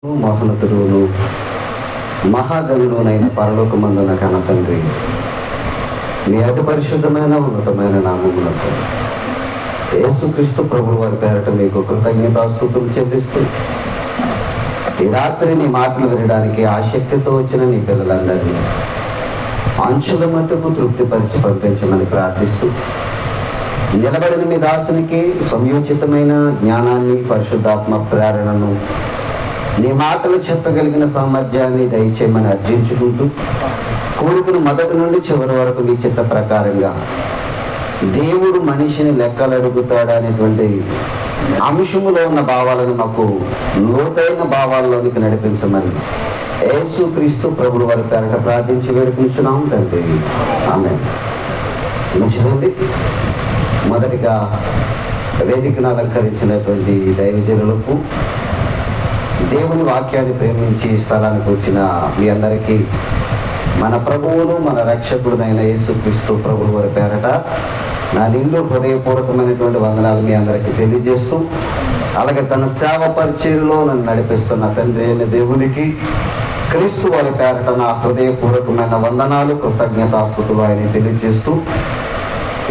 మహోన్నతుడును మహాగణుడునైన పరలోకమందున కన్న తండ్రి, మీ అతి పరిశుద్ధమైన ఉన్నతమైన నామమునకు యేసుక్రీస్తు ప్రభువు వారి పేరట మీకు కృతజ్ఞతాస్తుతులు చెల్లిస్తూ ఈ రాత్రి నీ మాటలు వినడానికి ఆసక్తితో వచ్చిన నీ పిల్లలందరినీ అంచుల మట్టుకు తృప్తిపరిచి పంపించమని ప్రార్థిస్తూ, నిలబడిన మీ దాసునికి సంయోచితమైన జ్ఞానాన్ని, పరిశుద్ధాత్మ ప్రేరణను, నీ మాటలు చెప్పగలిగిన సామర్థ్యాన్ని దయచేయమని అర్జించుకుంటూ, కూడుకును మొదటి నుండి చివరి వరకు మీ చిత్త ప్రకారంగా దేవుడు మనిషిని లెక్కలు అడుగుతాడు అనేటువంటి అంశములో ఉన్న భావాలను మాకు లోతైన భావాల్లోనికి నడిపించమని యేసుక్రీస్తు ప్రభువు వారి పేరట ప్రార్థించి వేడుకుంటున్నాం తండ్రి, ఆమేన్. మంచిదండి. మొదటిగా వేదికను అలంకరించినటువంటి దైవజనులకు, దేవుని వాక్యాన్ని ప్రేమించి స్థలానికి వచ్చిన మీ అందరికీ మన ప్రభువును మన రక్షకుడునైన యేసుక్రీస్తు ప్రభువు వారి పేరట నా నిండు హృదయపూర్వకమైనటువంటి వందనాలు మీ అందరికీ తెలియజేస్తూ, అలాగే తన సేవ పరిచర్యలో నన్ను నడిపిస్తున్న తండ్రి అయిన దేవునికి క్రీస్తు వారి పేరట నా హృదయపూర్వకమైన వందనాలు, కృతజ్ఞతాస్తుతులు ఆయన తెలియజేస్తూ,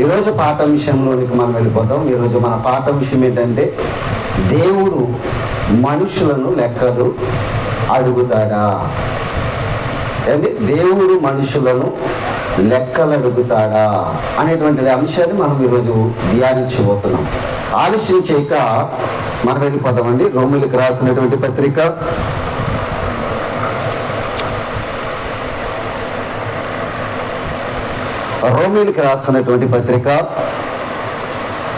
ఈరోజు పాఠాంశంలోనికి మనం వెళ్ళిపోతాం. ఈరోజు మన పాఠాంశం ఏంటంటే, దేవుడు మనుషులను లెక్కలు అడుగుతాడా? అంటే దేవుడు మనుషులను లెక్కలు అడుగుతాడా అనేటువంటి అంశాన్ని మనం ఈరోజు ధ్యానించబోతున్నాం. ఆలస్యం చేయక మనం వెళ్ళిపోతామండి. రోమిలకు రాసినటువంటి పత్రిక రోమిలకు రాసినటువంటి పత్రిక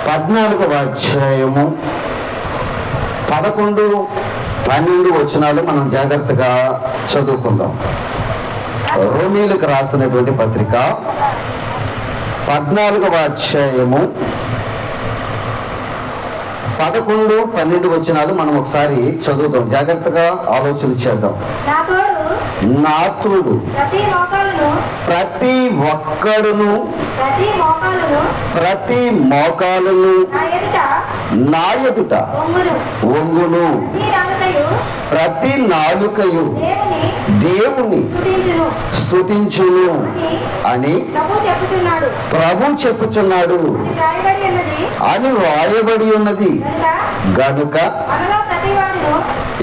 14వ అధ్యాయము 11, 12 వచనాలు మనం జాగ్రత్తగా చదువుకుందాం. రోమీలకు రాసినటువంటి పత్రిక 14వ అధ్యాయము 11, 12 వచనాలు మనం ఒకసారి చదువుదాం. జాగ్రత్తగా ఆలోచన చేద్దాం. నా తోడు ప్రతి ఒక్కడును ప్రతి మోకాలును నా ఎదుట వంగును, ప్రతి నాలుకయు దేవుని స్తుతించును అని ప్రభు చెప్పుచున్నాడు అని వ్రాయబడి ఉన్నది గనుక.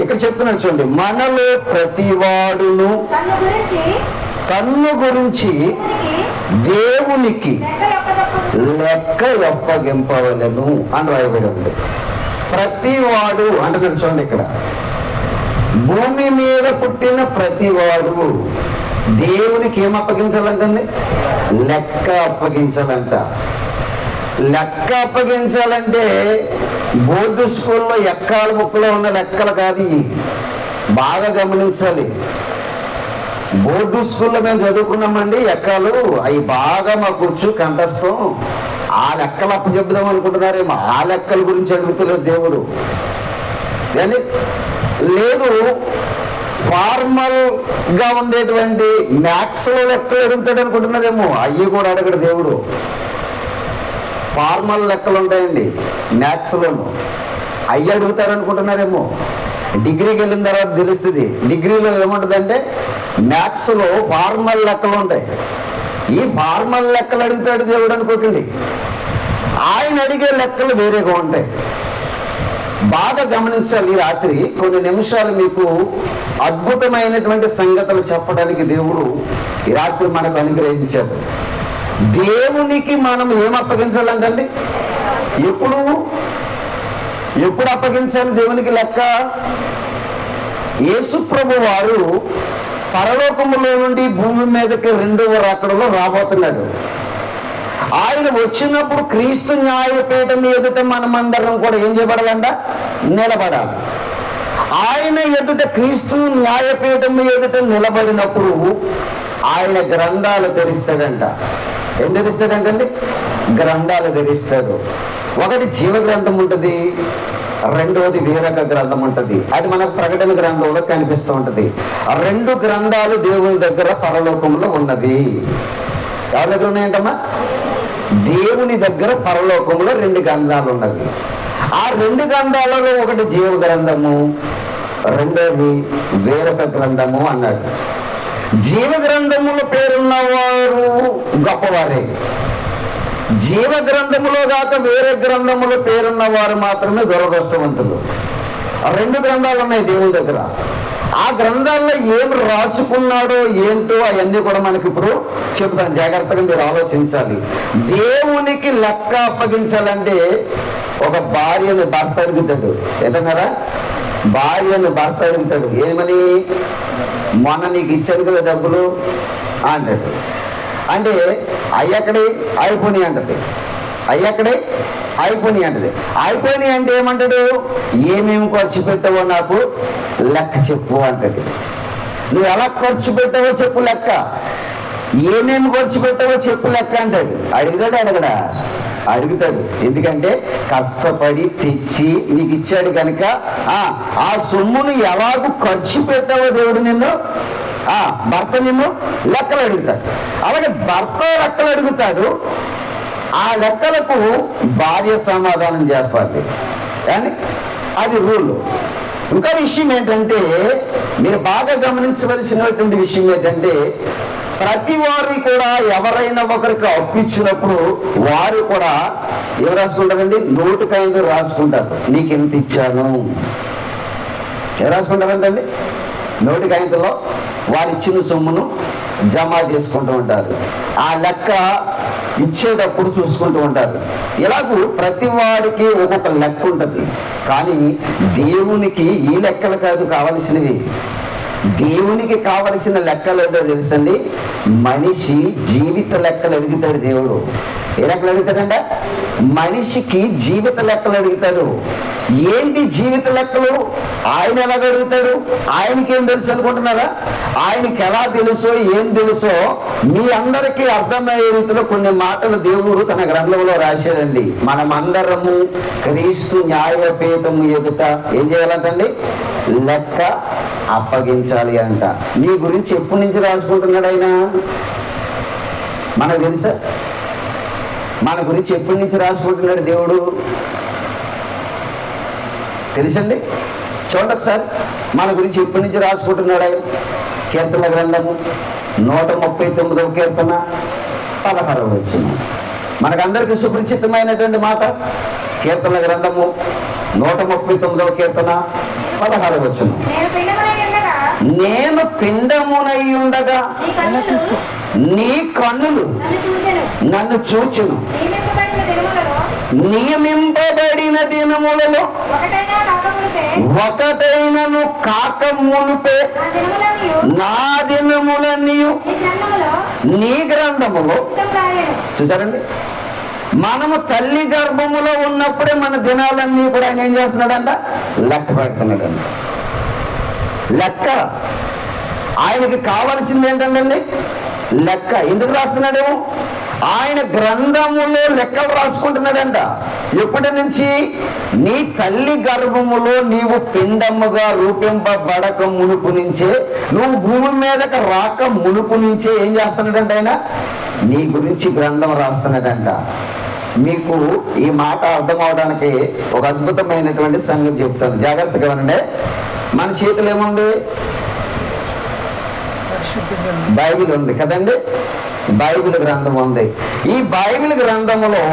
ఇక్కడ చెప్తున్నాడు చూడండి, మనలో ప్రతివాడును తన్ను గురించి దేవునికి లెక్క అప్పగింపవలెను అని రాయబడి ఉంది. ప్రతివాడు అంటున్నాడు చూడండి, ఇక్కడ భూమి మీద పుట్టిన ప్రతివాడు దేవునికి ఏం అప్పగించాలంటండి? లెక్క అప్పగించాలంట. లెక్క అప్పగించాలంటే బోర్డు స్కూల్లో ఎక్కాల బుక్లో ఉన్న లెక్కలు కాదు, బాగా గమనించాలి. బోర్డు స్కూల్లో మేము చదువుకున్నామండి ఎక్కాలు, అవి బాగా మా కూర్చు కంఠస్థం. ఆ లెక్కలు అప్పచెప్పుదాం అనుకుంటున్నారేమో, ఆ లెక్కల గురించి అడుగుతలేదు దేవుడు. కానీ లేదు, ఫార్మల్ గా ఉండేటువంటి మ్యాథ్స్ లో లెక్కలు అడుగుతాడు అనుకుంటున్నారేమో, అవి కూడా అడగడు దేవుడు. ఫార్మల్ లెక్కలు ఉంటాయండి మ్యాథ్స్ లోను, అవి అడుగుతారు అనుకుంటున్నారేమో. డిగ్రీకి వెళ్ళిన తర్వాత తెలుస్తుంది, డిగ్రీలో ఏముంటుందంటే మ్యాథ్స్ లో ఫార్మల్ లెక్కలు ఉంటాయి. ఈ ఫార్మల్ లెక్కలు అడుగుతాడు దేవుడు అనుకోకండి, ఆయన అడిగే లెక్కలు వేరేగా ఉంటాయి. బాగా గమనించాలి. ఈ రాత్రి కొన్ని నిమిషాలు మీకు అద్భుతమైనటువంటి సంగతులు చెప్పడానికి దేవుడు ఈ రాత్రి మనకు అనుగ్రహించాడు. దేవునికి మనం ఏం అప్పగించాలంటండి? ఎప్పుడు అప్పగించాలి దేవునికి లెక్క? యేసు ప్రభు వారు పరలోకములో నుండి భూమి మీదకి 2వ రాకడలో రాబోతున్నాడు. ఆయన వచ్చినప్పుడు క్రీస్తు న్యాయపీఠం ఎదుట మనమందరం కూడా ఏం చేయబడాలంట? నిలబడాలి. ఆయన ఎదుట, క్రీస్తు న్యాయపీఠం ఎదుట నిలబడినప్పుడు ఆయన గ్రంథాలు తెరిస్తాడంట. ఏం తెరిస్తాడంటండి? గ్రంథాలు తెరిస్తాడు. ఒకటి జీవ గ్రంథం ఉంటుంది, రెండవది వేరొక గ్రంథం ఉంటుంది. అది మనకు ప్రకటన గ్రంథంలో కనిపిస్తూ ఉంటుంది. ఆ 2 గ్రంథాలు దేవుని దగ్గర పరలోకంలో ఉన్నవి. ఎవరి దగ్గర ఉన్నాయంటమ్మా? దేవుని దగ్గర పరలోకంలో 2 గ్రంథాలు ఉన్నవి. ఆ 2 గ్రంథాలలో ఒకటి జీవ గ్రంథము, రెండోది వేరొక గ్రంథము అన్నాడు. జీవ గ్రంథములో పేరున్నవారు గొప్పవారే, జీవ గ్రంథములో కాక వేరే గ్రంథములో పేరున్న వారు మాత్రమే దురదృష్టవంతులు. రెండు గ్రంథాలు ఉన్నాయి దేవుని దగ్గర. ఆ గ్రంథాల్లో ఏం రాసుకున్నాడో ఏంటో అవన్నీ కూడా మనకి ఇప్పుడు చెప్తాను, జాగ్రత్తగా మీరు ఆలోచించాలి. దేవునికి లెక్క అప్పగించాలంటే ఒక భార్యను భర్త అడుగుతాడు. ఏంటన్నారా? భార్యను భర్త అడుగుతాడు. ఏమని? మొన్న నీకు ఇచ్చాను కదా డబ్బులు అంటాడు. అంటే అయ్యక్కడే అయిపోయి అంటది, అయ్యక్కడే అయిపోయి అంటది. అయిపోయి అంటే ఏమంటాడు? ఏమేమి ఖర్చు పెట్టావో నాకు లెక్క చెప్పు అంటది. నువ్వు ఎలా ఖర్చు పెట్టావో చెప్పు లెక్క, ఏమేమి ఖర్చు పెట్టావో చెప్పు లెక్క అంటాడు. అడగడా? అడుగుతాడు. ఎందుకంటే కష్టపడి తెచ్చి నీకు ఇచ్చాడు కనుక ఆ సొమ్మును ఎలాగూ ఖర్చు పెట్టావో దేవుడు నిన్ను భర్త నిన్ను లెక్కలు అడుగుతాడు. అలాగే భర్త లెక్కలు అడుగుతాడు. ఆ లెక్కలకు భార్య సమాధానం చెప్పాలి కానీ అది రూల్. ఇంకా విషయం ఏంటంటే, మీరు బాగా గమనించవలసినటువంటి విషయం ఏంటంటే, ప్రతి వారు కూడా ఎవరైనా ఒకరికి అప్పిచ్చినప్పుడు వారు కూడా ఏం రాసుకుంటారండి? నోటుకైందో రాసుకుంటారు. నీకు ఎంత ఇచ్చాను ఏం రాసుకుంటారంటండి? నోటికాయంతలో వారు ఇచ్చిన సొమ్మును జమ చేసుకుంటూ ఉంటారు. ఆ లెక్క ఇచ్చేటప్పుడు చూసుకుంటూ ఉంటారు. ఇలాగూ ప్రతి వాడికి ఒక్కొక్క లెక్క ఉంటుంది. కానీ దేవునికి ఈ లెక్కలు కాదు కావలసినవి. దేవునికి కావలసిన లెక్కలు ఏంటో తెలుసండి? మనిషి జీవిత లెక్కలు అడుగుతాడు దేవుడు. ఏ లెక్కలు అడుగుతాడంట? మనిషికి జీవిత లెక్కలు అడుగుతాడు. ఏంటి జీవిత లెక్కలు? ఆయన ఎలాగ అడుగుతాడు? ఆయనకి ఏం తెలుసు అనుకుంటున్నారా? ఆయనకి ఎలా తెలుసో ఏం తెలుసో మీ అందరికీ అర్థమయ్యే రీతిలో కొన్ని మాటలు దేవుడు తన గ్రంథంలో రాశాడండి. మనమందరము క్రీస్తు న్యాయపీఠము ఎదుట ఏం చేయాలంటండి? లెక్క అప్పగించాలి అంట. నీ గురించి ఎప్పటి నుంచి రాసుకుంటున్నాడు ఆయన? మనకు తెలుసా? మన గురించి ఎప్పటి నుంచి రాసుకుంటున్నాడు దేవుడు? తెలుసండి? చూడండి ఒకసారి, మన గురించి ఎప్పటి నుంచి రాసుకుంటున్నాడు ఆయన? కీర్తన గ్రంథము 139వ కీర్తన 16వ వచనం. మనకందరికీ సుపరిచితమైనటువంటి మాట. కీర్తన గ్రంథము 139వ కీర్తన 16వ వచనం. నేను పిండమునై ఉండగా నీ కన్నులు నన్ను చూచును. నియమింపబడిన దినములలో ఒకటైనను కాక మునుపే నా దినములన్నీ నీ గ్రంథములో. చూసారండి? మనము తల్లి గర్భములో ఉన్నప్పుడే మన దినాలన్నీ కూడా ఆయన ఏం చేస్తున్నాడంట? లెక్క పెడుతున్నాడంట. లెక్క. ఆయనకి కావలసింది ఏంటండి? లెక్క. ఎందుకు రాస్తున్నాడు? ఆయన గ్రంథములో లెక్కలు రాసుకుంటున్నాడంట. ఎప్పటి నుంచి? నీ తల్లి గర్భములో నీవు పిండముగా రూపింపబడక మునుపు నుంచే, నువ్వు భూమి మీదకి రాక మునుపు నుంచే ఏం చేస్తున్నాడంట? ఆయన నీ గురించి గ్రంథం రాస్తున్నాడంట. మీకు ఈ మాట అర్థం అవడానికి ఒక అద్భుతమైనటువంటి సంగతి చెప్తాను, జాగ్రత్తగా వినండి. మన చేతులు ఏముంది? బైబిల్ ఉంది కదండి. బైబిల్ గ్రంథం ఉంది. ఈ బైబిల్ గ్రంథములో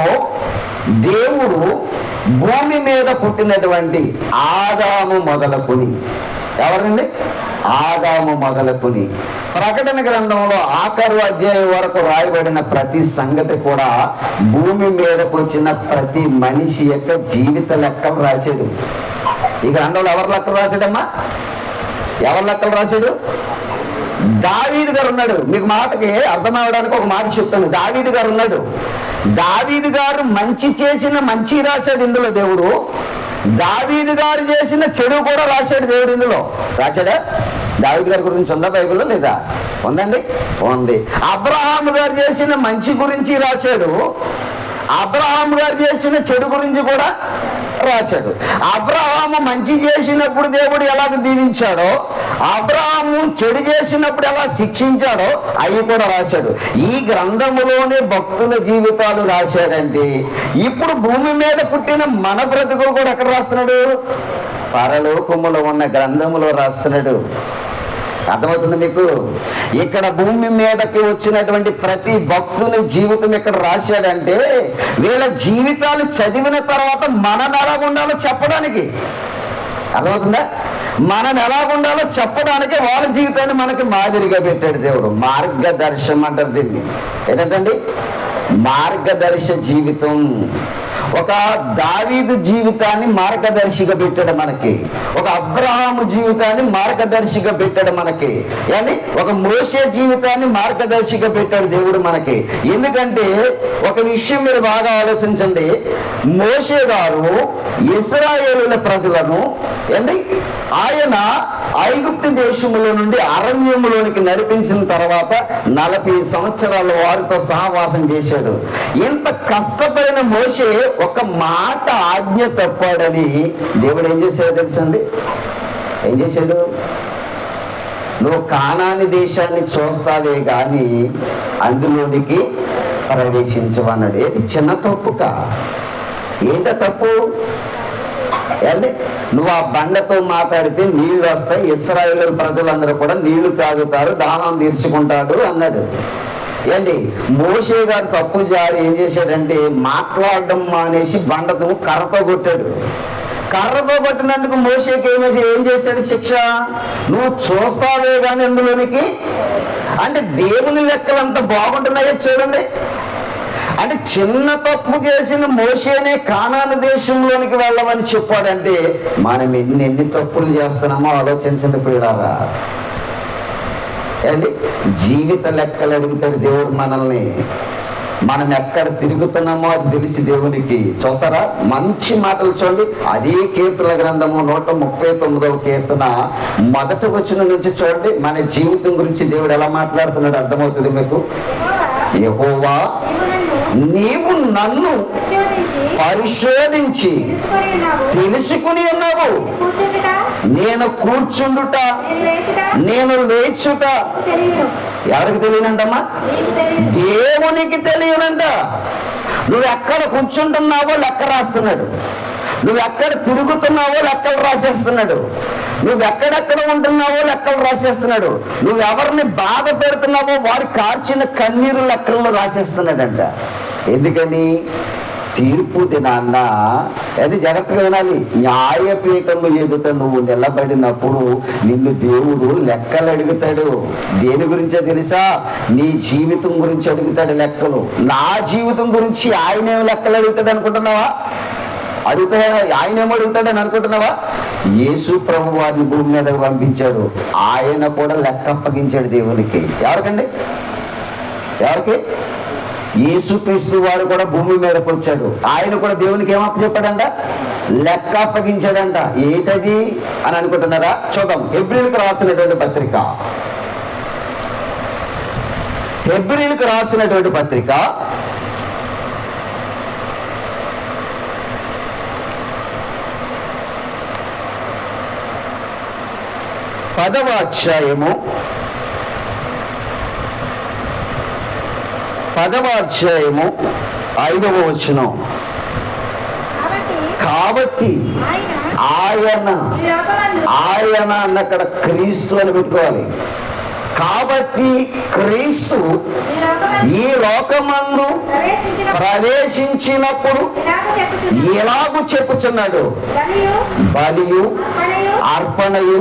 దేవుడు భూమి మీద పుట్టినటువంటి ఆదాము మొదలుకొని, ఎవరండి? ఆదాము మొదలుకొని ప్రకటన గ్రంథంలో ఆఖరు అధ్యాయం వరకు రాయబడిన ప్రతి సంగతి కూడా భూమి మీదకు వచ్చిన ప్రతి మనిషి యొక్క జీవిత లెక్కలు రాశాడు. ఈ గ్రంథంలో ఎవరి లెక్కలు రాశాడమ్మా? ఎవరి లెక్కలు రాశాడు? దావీదు గారు ఉన్నాడు. మీకు మాటకి అర్థం అవడానికి ఒక మాట చెప్తాను. దావీదు గారు ఉన్నాడు. దావీదు గారు మంచి చేసిన మంచి రాశాడు ఇందులో దేవుడు. దావీదు గారు చేసిన చెడు కూడా రాశాడు దేవుడు ఇందులో. రాశాడా? దావీదు గారి గురించి ఉందా బైబిల్లో? లేదా? ఉందండి, ఉంది. అబ్రహాము గారు చేసిన మంచి గురించి రాశాడు. అబ్రహాము గారు చేసిన చెడు గురించి కూడా రాశాడు. అబ్రహాము మంచి చేసినప్పుడు దేవుడు ఎలాగ దీవించాడో, అబ్రహాము చెడు చేసినప్పుడు ఎలా శిక్షించాడో అవి కూడా రాశాడు. ఈ గ్రంథములోనే భక్తుల జీవితాలు రాశాడంటే ఇప్పుడు భూమి మీద పుట్టిన మన బ్రతుకులు కూడా ఎక్కడ రాస్తున్నాడు? పరలోకములో ఉన్న గ్రంథములో రాస్తున్నాడు. అర్థమవుతుంది మీకు? ఇక్కడ భూమి మీదకి వచ్చినటువంటి ప్రతి భక్తుని జీవితం ఇక్కడ రాశాడంటే వీళ్ళ జీవితాలు చదివిన తర్వాత మనం ఎలా ఉండాలో చెప్పడానికి. అర్థమవుతుందా? మనం ఎలా ఉండాలో చెప్పడానికి వాళ్ళ జీవితాన్ని మనకి మాదిరిగా పెట్టాడు దేవుడు. మార్గదర్శనం అంటారు దీన్ని. ఏంటండి? మార్గదర్శ జీవితం. ఒక దావీదు జీవితాన్ని మార్గదర్శిగా పెట్టాడు మనకి. ఒక అబ్రహాము జీవితాన్ని మార్గదర్శిగా పెట్టాడు మనకి. కానీ ఒక మోషే జీవితాన్ని మార్గదర్శిగా పెట్టాడు దేవుడు మనకి. ఎందుకంటే ఒక విషయం మీరు బాగా ఆలోచించండి. మోషే గారు ఇశ్రాయేలీల ప్రజలను ఆయన ఐగుప్తు దేశములో నుండి అరణ్యములోనికి నడిపించిన తర్వాత 40 సంవత్సరాలు వారితో సహవాసం చేశాడు. ఇంత కష్టపడిన మోషే ఒక మాట ఆజ్ఞ తప్పాడని దేవుడు ఏం చేశాడు తెలుసండి? ఏం చేశాడు? నువ్వు కానాని దేశాన్ని చూస్తావే గాని అందులోనికి ప్రవేశించవన్నాడు. ఏంటి? చిన్న తప్పుకా? ఏంట తప్పు? ఏంటి? నువ్వు ఆ బండతో మాట్లాడితే నీళ్లు వస్తాయి, ఇశ్రాయేలు ప్రజలందరూ కూడా నీళ్లు తాగుతారు, దాహం తీర్చుకుంటాడు అన్నాడు. ఏంటి? మోషే గారు తప్పు జారి ఏం చేశాడంటే మాట్లాడడం మానేసి బండతో కర్రతో కొట్టాడు. కర్రతో కొట్టినందుకు మోషేకి ఏం చేశాడు శిక్ష? నువ్వు చూస్తావే కానీ అందులోనికి. అంటే దేవుని లెక్కలు అంత బాగుంటున్నాయో చూడండి. అంటే చిన్న తప్పు చేసిన మోషేనే కానాను దేశంలోనికి వెళ్ళమని చెప్పాడంటే మనం ఎన్ని తప్పులు చేస్తున్నామో ఆలోచించండి పిల్లారా. ఏంటి? జీవిత లెక్కలు అడుగుతాడు దేవుడు మనల్ని. మనం ఎక్కడ తిరుగుతున్నామో అది తెలిసి దేవునికి. చూస్తారా? మంచి మాటలు చూడండి. అదే కీర్తన గ్రంథము 139వ కీర్తన 1వ వచనం నుంచి చూడండి. మన జీవితం గురించి దేవుడు ఎలా మాట్లాడుతున్నాడు అర్థమవుతుంది మీకు. యెహోవా, నీవు నన్ను పరిశోధించి తెలుసుకుని ఉన్నావు. నేను కూర్చుండుట, నేను లేచుట ఎవరికి తెలియనంటమ్మా? దేవునికి తెలియనంట. నువ్వు ఎక్కడ కూర్చుంటున్నావో లెక్క రాస్తున్నాడు. నువ్వు ఎక్కడ తిరుగుతున్నావో లెక్కలు రాసేస్తున్నాడు. నువ్వు ఎక్కడెక్కడ ఉంటున్నావో లెక్కలు రాసేస్తున్నాడు. నువ్వు ఎవరిని బాధ పెడుతున్నావో వారి కార్చిన కన్నీరు లెక్కల్లో రాసేస్తున్నాడంట. ఎందుకని? తీర్పు దినాన్న అది జాగ్రత్తగా వినాలి. న్యాయపీఠము ఎదుట నువ్వు నిలబడినప్పుడు నిన్ను దేవుడు లెక్కలు అడుగుతాడు. దేని గురించో తెలుసా? నీ జీవితం గురించి అడుగుతాడు లెక్కలు. నా జీవితం గురించి ఆయనేం లెక్కలు అడుగుతాడు అనుకుంటున్నావా? ఆయనేమో అడుగుతాడని అనుకుంటున్నావా? యేసు ప్రభు వారిని భూమి మీదకి పంపించాడు. ఆయన కూడా లెక్క అప్పగించాడు దేవునికి. ఎవరికండి? ఎవరికి? యేసుక్రీస్తు వారు కూడా భూమి మీదకి వచ్చాడు. ఆయన కూడా దేవునికి ఏమప్పచెప్పాడంట? లెక్క అప్పగించాడంట. ఏంటది అని అనుకుంటున్నారా? చూద్దాం. హెబ్రీయులకు రాసినటువంటి పత్రిక, హెబ్రీయులకు రాసినటువంటి పత్రిక 10వ అధ్యాయము 5వ వచనం. కాబట్టి ఆయన అన్నక్కడ క్రీస్తు అని పెట్టుకోవాలి. కాబట్టి క్రీస్తు ఈ లోకమందు ప్రవేశించినప్పుడు ఎలాగూ చెప్పుచున్నాడు, బలియు అర్పణయు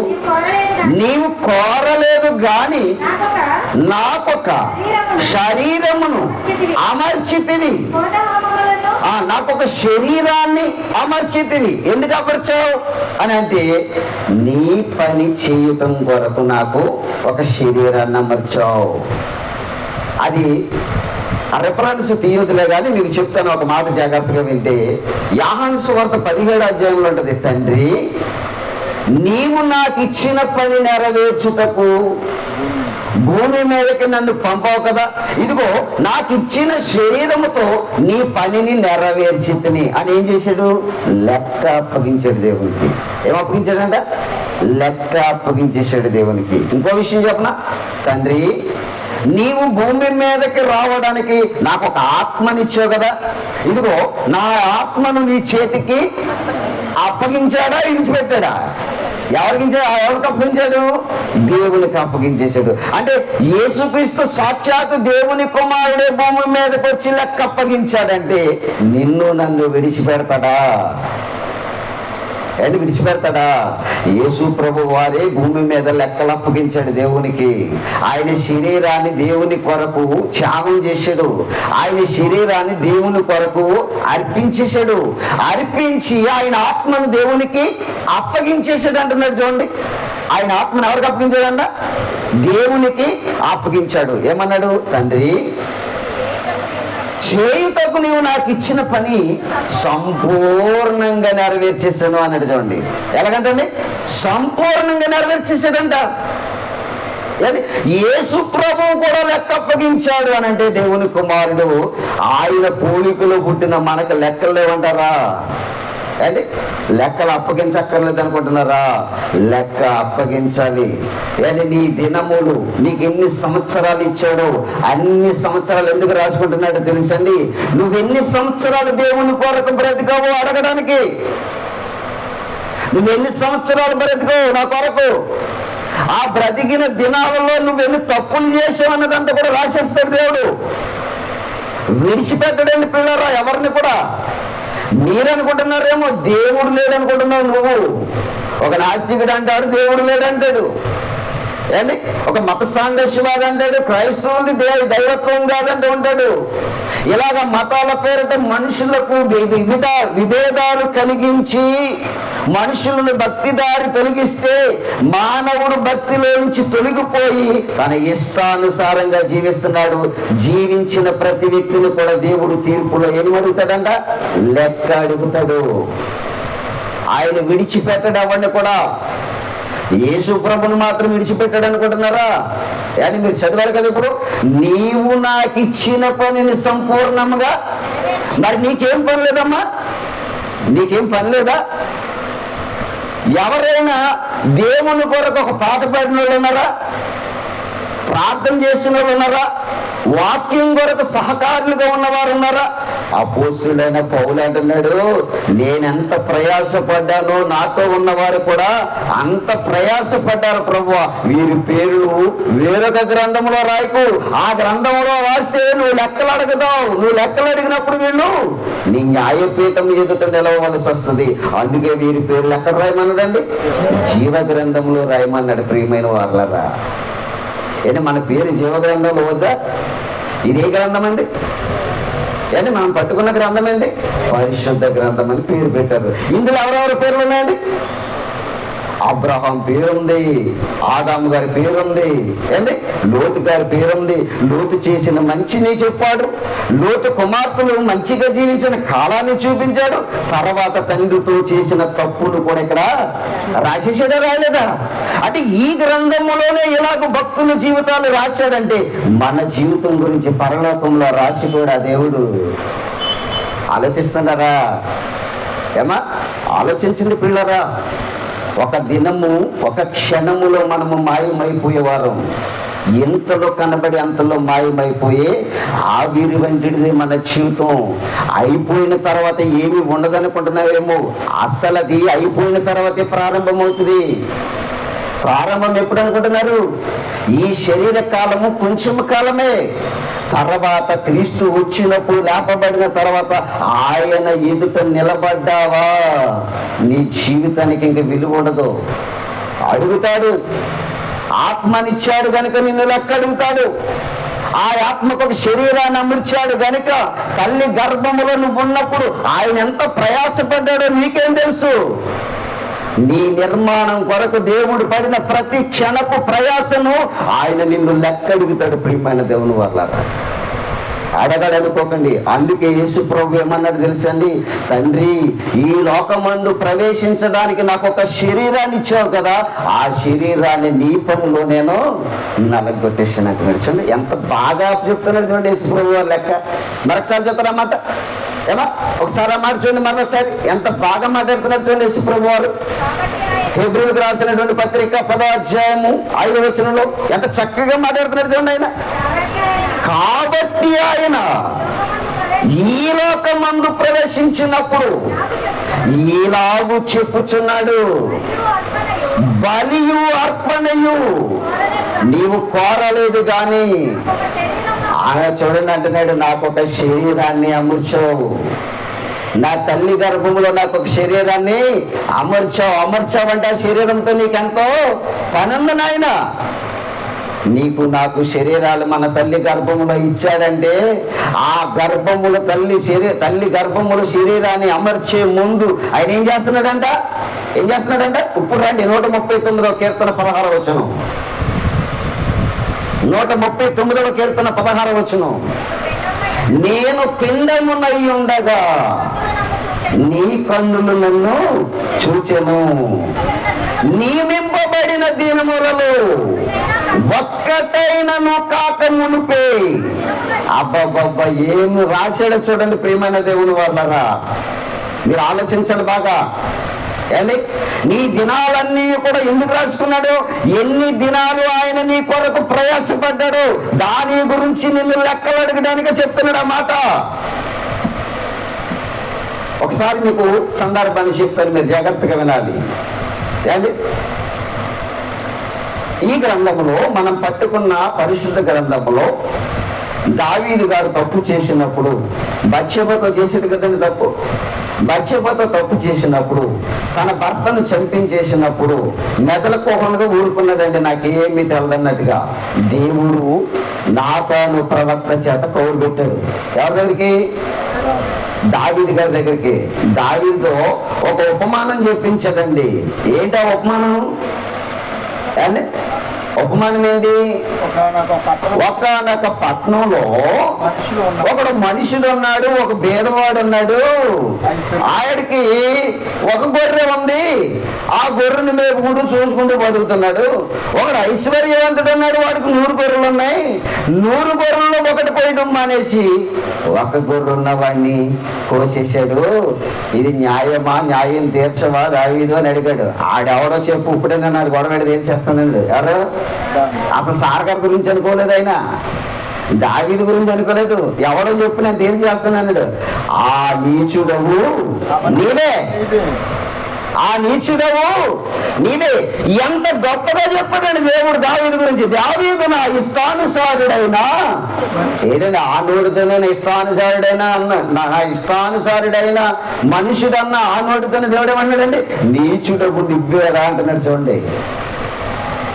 నీవు కోరలేదు గాని నాకొక శరీరమును అమర్చితివి. నాకొక శరీరాన్ని అమర్చితివి. ఎందుకు అమర్చావు అని అంటే నీ పని చేయటం కొరకు నాకు ఒక శరీరాన్ని అమర్చావు. అది రెఫరెన్స్ తీయదులే కానీ మీకు చెప్తాను ఒక మాట జాగ్రత్తగా వింటే. యోహాను సువార్త 17వ అధ్యాయంలో ఉంటుంది, తండ్రి నీవు నాకు ఇచ్చిన పని నెరవేర్చుటకు భూమి మీదకి నన్ను పంపావు కదా, ఇదిగో నాకు ఇచ్చిన శరీరముతో నీ పనిని నెరవేర్చితిని అని ఏం చేశాడు? లెక్క అప్పగించాడు దేవునికి. ఏం అప్పగించాడంట? లెక్క అప్పగించేశాడు దేవునికి. ఇంకో విషయం చెప్పనా? తండ్రి నీవు భూమి మీదకి రావడానికి నాకు ఒక ఆత్మనిచ్చావు కదా, ఇదిగో నా ఆత్మను నీ చేతికి అప్పగించాడా విడిచిపెట్టాడా? ఎవరికి అప్పగించాడు? దేవునికి అప్పగించేశాడు. అంటే యేసుక్రీస్తు సాక్షాత్తు దేవుని కుమారుడే భూమి మీదకి వచ్చి లెక్క అప్పగించాడంటే నిన్ను నన్ను విడిచిపెడతాడా? అని విడిచిపెడతాడా? యేసు ప్రభు వారే భూమి మీద లెక్కలు అప్పగించాడు దేవునికి. ఆయన శరీరాన్ని దేవుని కొరకు త్యాగం చేశాడు. ఆయన శరీరాన్ని దేవుని కొరకు అర్పించేశాడు. అర్పించి ఆయన ఆత్మను దేవునికి అప్పగించేశాడు అంటున్నాడు. చూడండి, ఆయన ఆత్మను ఎవరికి అప్పగించాడంట? దేవునికి అప్పగించాడు. ఏమన్నాడు? తండ్రి, చేయుటకు నీవు నాకు ఇచ్చిన పని సంపూర్ణంగా నెరవేర్చేసాను అన్నాడు. చూడండి, ఎలాగంటండి? సంపూర్ణంగా నెరవేర్చేసాడంట. యేసు ప్రభువు కూడా లెక్క అప్పగించాడు అని అంటే దేవుని కుమారుడు ఆయన పోలికలో పుట్టిన మనకు లెక్కలు లేవంటారా? అండి, లెక్కలు అప్పగించక్కర్లేదు అనుకుంటున్నారా? లెక్క అప్పగించాలి. అంటే నీ దినములు నీకు ఎన్ని సంవత్సరాలు ఇచ్చాడో అన్ని సంవత్సరాలు ఎందుకు రాసుకుంటున్నాడో తెలుసండి? నువ్వెన్ని సంవత్సరాలు దేవుని కొరకు బ్రతికావో అడగడానికి. నువ్వెన్ని సంవత్సరాలు బ్రతికావు నా కొరకు, ఆ బ్రతికిన దినాలలో నువ్వెన్ని తప్పులు చేసావు అన్నదంతా కూడా రాసేస్తాడు దేవుడు. విడిచిపెట్టడండి పిల్లరా ఎవరిని కూడా. మీరనుకుంటున్నారేమో దేవుడు లేడనుకుంటున్నావు నువ్వు. ఒక నాస్తికుడు అంటాడు దేవుడు లేడంటాడు. ఏంటి? ఒక మత సాంగత్యవాది అంటాడు క్రైస్తవులది దైవత్వం కాదంటూ ఉంటాడు. ఇలాగ మతాల పేరిట మనుషులకు విభేదాలు కలిగించి మనుషులను భక్తి దారి తొలగిస్తే మానవుడు భక్తిలో నుంచి తొలగిపోయి తన ఇష్టానుసారంగా జీవిస్తున్నాడు. జీవించిన ప్రతి వ్యక్తిని కూడా దేవుడు తీర్పులో ఏం అడుగుతాడంట? లెక్క అడుగుతాడు. ఆయన విడిచిపెట్టడు అవన్నీ కూడా. యేసు ప్రభుని మాత్రం విడిచిపెట్టాడు అనుకుంటున్నారా? అని మీరు చదివారు కదా. ఇప్పుడు నీవు నాకు ఇచ్చిన పనిని సంపూర్ణంగా, మరి నీకేం పని లేదమ్మా? నీకేం పని లేదా? ఎవరైనా దేవుని కొరకు ఒక పాట పాడిన వాళ్ళు ఉన్నారా? ప్రార్థన చేసిన వాళ్ళు ఉన్నారా? వాక్యం కొరకు సహకారులుగా ఉన్నవారు ఉన్నారా? అపోస్తులైన పౌలు అంటున్నాడు, నేనెంత ప్రయాసపడ్డానో నాతో ఉన్నవారు కూడా అంత ప్రయాసపడ్డారు ప్రభువా. వీరి పేర్లు వేరొక గ్రంథంలో రాయకు, ఆ గ్రంథంలో రాస్తే నువ్వు లెక్కలు అడుగుతావు. నువ్వు లెక్కలు అడిగినప్పుడు వీళ్ళు నీ న్యాయపీఠం ఎదుట నిలవవలసి వస్తుంది. అందుకే వీరి పేర్లు ఎక్కడ రాయమన్నాడండి? జీవ గ్రంథంలో రాయమన్నాడు. ప్రియమైన వాళ్ళరా, ఏంటి మన పేరు జీవ గ్రంథంలో వద్దా? ఇదే గ్రంథం అండి. ఏంటి మనం పట్టుకున్న గ్రంథం ఏంటి? పరిశుద్ధ గ్రంథం అని పేరు పెట్టారు. ఇందులో ఎవరెవరి పేర్లు ఉన్నాయండి? అబ్రహాం పేరుంది, ఆదాము గారి పేరుంది, ఏంటి లోతు గారి పేరుంది. లోతు చేసిన మంచిని చెప్పాడు. లోతు కుమార్తెలు మంచిగా జీవించిన కాలాన్ని చూపించాడు. తర్వాత తండ్రితో చేసిన తప్పులు కూడా ఇక్కడ రాసేసాడా రాయలేదా? అంటే ఈ గ్రంథములోనే ఇలాగ భక్తుల జీవితాలు రాశాడంటే మన జీవితం గురించి పరలోకంలో రాసి కూడా దేవుడు ఆలోచిస్తున్నారా? ఏమా ఆలోచించండి పిల్లరా. ఒక దినము ఒక క్షణములో మనము మాయమైపోయేవారు. ఎంతలో కనబడి అంతలో మాయమైపోయే ఆవిరి వంటిది మన జీవితం. అయిపోయిన తర్వాత ఏమి ఉండదనుకుంటున్నావేమో, అసలు అది అయిపోయిన తర్వాతే ప్రారంభమవుతుంది. ప్రారంభం ఎప్పుడు అనుకుంటున్నారు? ఈ శరీర కాలము కొంచెం కాలమే. తర్వాత క్రీస్తు వచ్చినప్పుడు లేపబడిన తర్వాత ఆయన ఎదుట నిలబడ్డావా, నీ జీవితానికి ఇంక విలువ ఉండదు. అడుగుతాడు. ఆత్మనిచ్చాడు కనుక నిన్ను లెక్క అడుగుతాడు. ఆ ఆత్మకు ఒక శరీరాన్ని అమర్చాడు కనుక తల్లి గర్భములో నువ్వు ఉన్నప్పుడు ఆయన ఎంత ప్రయాసపడ్డాడో నీకేం తెలుసు? నీ నిర్మాణం కొరకు దేవుడు పడిన ప్రతి క్షణపు ప్రయాసను ఆయన నిన్ను లెక్క అడుగుతాడు. ప్రియమైన దేవుని వల్ల అడగడు అనుకోకండి. అందుకే యేసు ప్రభు ఏమన్నాడు తెలుసండి? తండ్రి, ఈ లోకమందు ప్రవేశించడానికి నాకు ఒక శరీరాన్ని ఇచ్చావు కదా, ఆ శరీరాన్ని నీ పనిలో నేను నలగొట్టేసాను. చూడండి ఎంత బాగా చెప్తున్నాడు. చూడండి యేసు ప్రభు లెక్క. మరొకసారి చెప్తారన్నమాట. ఏమా ఒకసారి ఆ మాట చూడండి, మరొకసారి ఎంత బాగా మాట్లాడుతున్నాడు చూడండి యేసు ప్రభు వారు. హెబ్రీయులకు రాసినటువంటి పత్రిక 10వ అధ్యాయము 5వ వచనంలో ఎంత చక్కగా మాట్లాడుతున్నాడు చూడండి ఆయన. కాబట్టి ఆయన ఈ లోకమందు ప్రవేశించినప్పుడు ఇలాగు చెప్పుచున్నాడు, బలియు అర్పణయు నీవు కోరలేదు కానీ ఆయన చూడండి అంటున్నాడు, నాకు ఒక శరీరాన్ని అమర్చావు, నా తల్లి గర్భములో నాకు ఒక శరీరాన్ని అమర్చావంటే ఆ శరీరంతో నీకెంతో పనుంది నాయన. నీకు నాకు శరీరాలు మన తల్లి గర్భములో ఇచ్చాడంటే ఆ గర్భములో తల్లి గర్భములో శరీరాన్ని అమర్చే ముందు ఆయన ఏం చేస్తున్నాడంట? ఇప్పుడు రండి 139వ కీర్తన 16వ వచనం. 139వ కీర్తన 16వ వచనం. నేను పిండమునై ఉండగా నీ కన్నులు నన్ను చూచెను, నియమింపబడిన దినములలో ఒక్కటైనను కాక మునిపే. అబ్బబ్బబ్బా, ఏమి రాశాడో చూడండి ప్రియమైన దేవుని వాళ్ళరా, మీరు ఆలోచించండి బాగా. అండి, నీ దినాలన్నీ కూడా ఎందుకు రాసుకున్నాడు? ఎన్ని దినాలు ఆయన నీ కొరకు ప్రయాసపడ్డాడు, దాని గురించి నిన్ను లెక్కలు అడగడానికి చెప్తున్నాడు ఆ మాట. ఒకసారి మీకు సందర్భాన్ని చెప్తాను, మీరు జాగ్రత్తగా వినాలి. అండి, ఈ గ్రంథములో మనం పట్టుకున్న పరిశుద్ధ గ్రంథములో దావీదు గారు తప్పు చేసినప్పుడు, బత్షెబతో చేసేది కదండి తప్పు. బత్షెబతో తప్పు చేసినప్పుడు, తన భర్తను చంపించేసినప్పుడు మెదలకోకుండా ఊరుకున్నాడండి, నాకేమీ తెలదన్నట్టుగా. దేవుడు నాతాను ప్రవక్త చేత కౌరు పెట్టాడు. ఎవరి దగ్గరికి? దావీదు గారి దగ్గరికి. దావీదుతో ఒక ఉపమానం చెప్పించాడండి. ఏంటా ఉపమానం? అండి, ఉపమానం ఏంటి? ఒకనొక పట్టణంలో ఒకడు మనుషుడు ఉన్నాడు, ఒక భేదవాడు ఉన్నాడు. ఆయనకి ఒక గొర్రె ఉంది, ఆ గొర్రెని మేపుకుంటూ చూసుకుంటూ బతుకుతున్నాడు. ఒకడు ఐశ్వర్యవంతుడు ఉన్నాడు, వాడికి 100 గొర్రెలు ఉన్నాయి. 100 గొర్రెల్లో ఒకటి కోయడం మానేసి ఒక గొర్రె ఉన్నవాడిని కోసేసాడు. ఇది న్యాయమా? న్యాయం తీర్చవా దావీదు అని అడిగాడు. ఆడెవడో చెప్పు, ఇప్పుడైనా నాకు గొడవ తీర్చేస్తానండి. ఎవరు? అసలు సార్గారి గురించి అనుకోలేదు ఆయన, దావీదు గురించి అనుకోలేదు. ఎవడో చెప్పు, నేను తేల్చేస్తానన్నాడు. ఆ నీచుడవు నీవే, ఆ నీచుడవు నీవే. ఎంత గొప్పగా చెప్పాడండి దేవుడు దావీదు గురించి. దావీదు నా ఇష్టానుసారుడైనా, ఏదండి ఆ నోటితోనే ఇష్టానుసారుడైనా నా ఇష్టానుసారుడైన మనుషుడన్న ఆ నోటితోనే దేవుడు ఏమన్నాడండి? నీచుడవు నువ్వేరా అంటున్నాడు. చూడండి,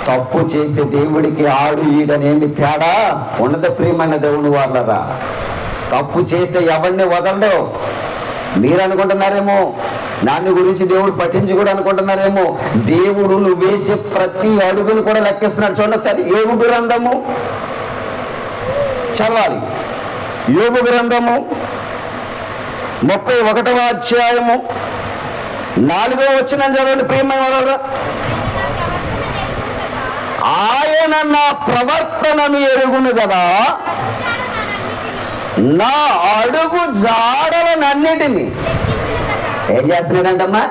తప్పు చేస్తే దేవుడికి ఆడు ఈడనేమి తేడా ఉన్నత ప్రియమైన దేవుని వాళ్ళరా. తప్పు చేస్తే ఎవరిని వదలడు. మీరు అనుకుంటున్నారేమో దాని గురించి దేవుడు పట్టించుకోడు అనుకుంటున్నారేమో. దేవుడు నువ్వు వేసే ప్రతి అడుగును కూడా లెక్కిస్తున్నాడు. చూడండి ఒకసారి యోబు గ్రంథము చదవాలి. యోబు గ్రంథము 31వ అధ్యాయము 4వ వచనం చదవండి ప్రియమైన వాళ్ళరా. ఆయన నా ప్రవర్తనను ఎరుగును కదా, నా అడుగు జాడలనన్నిటినీ ఏం చేస్తున్నాడంటమ్మా?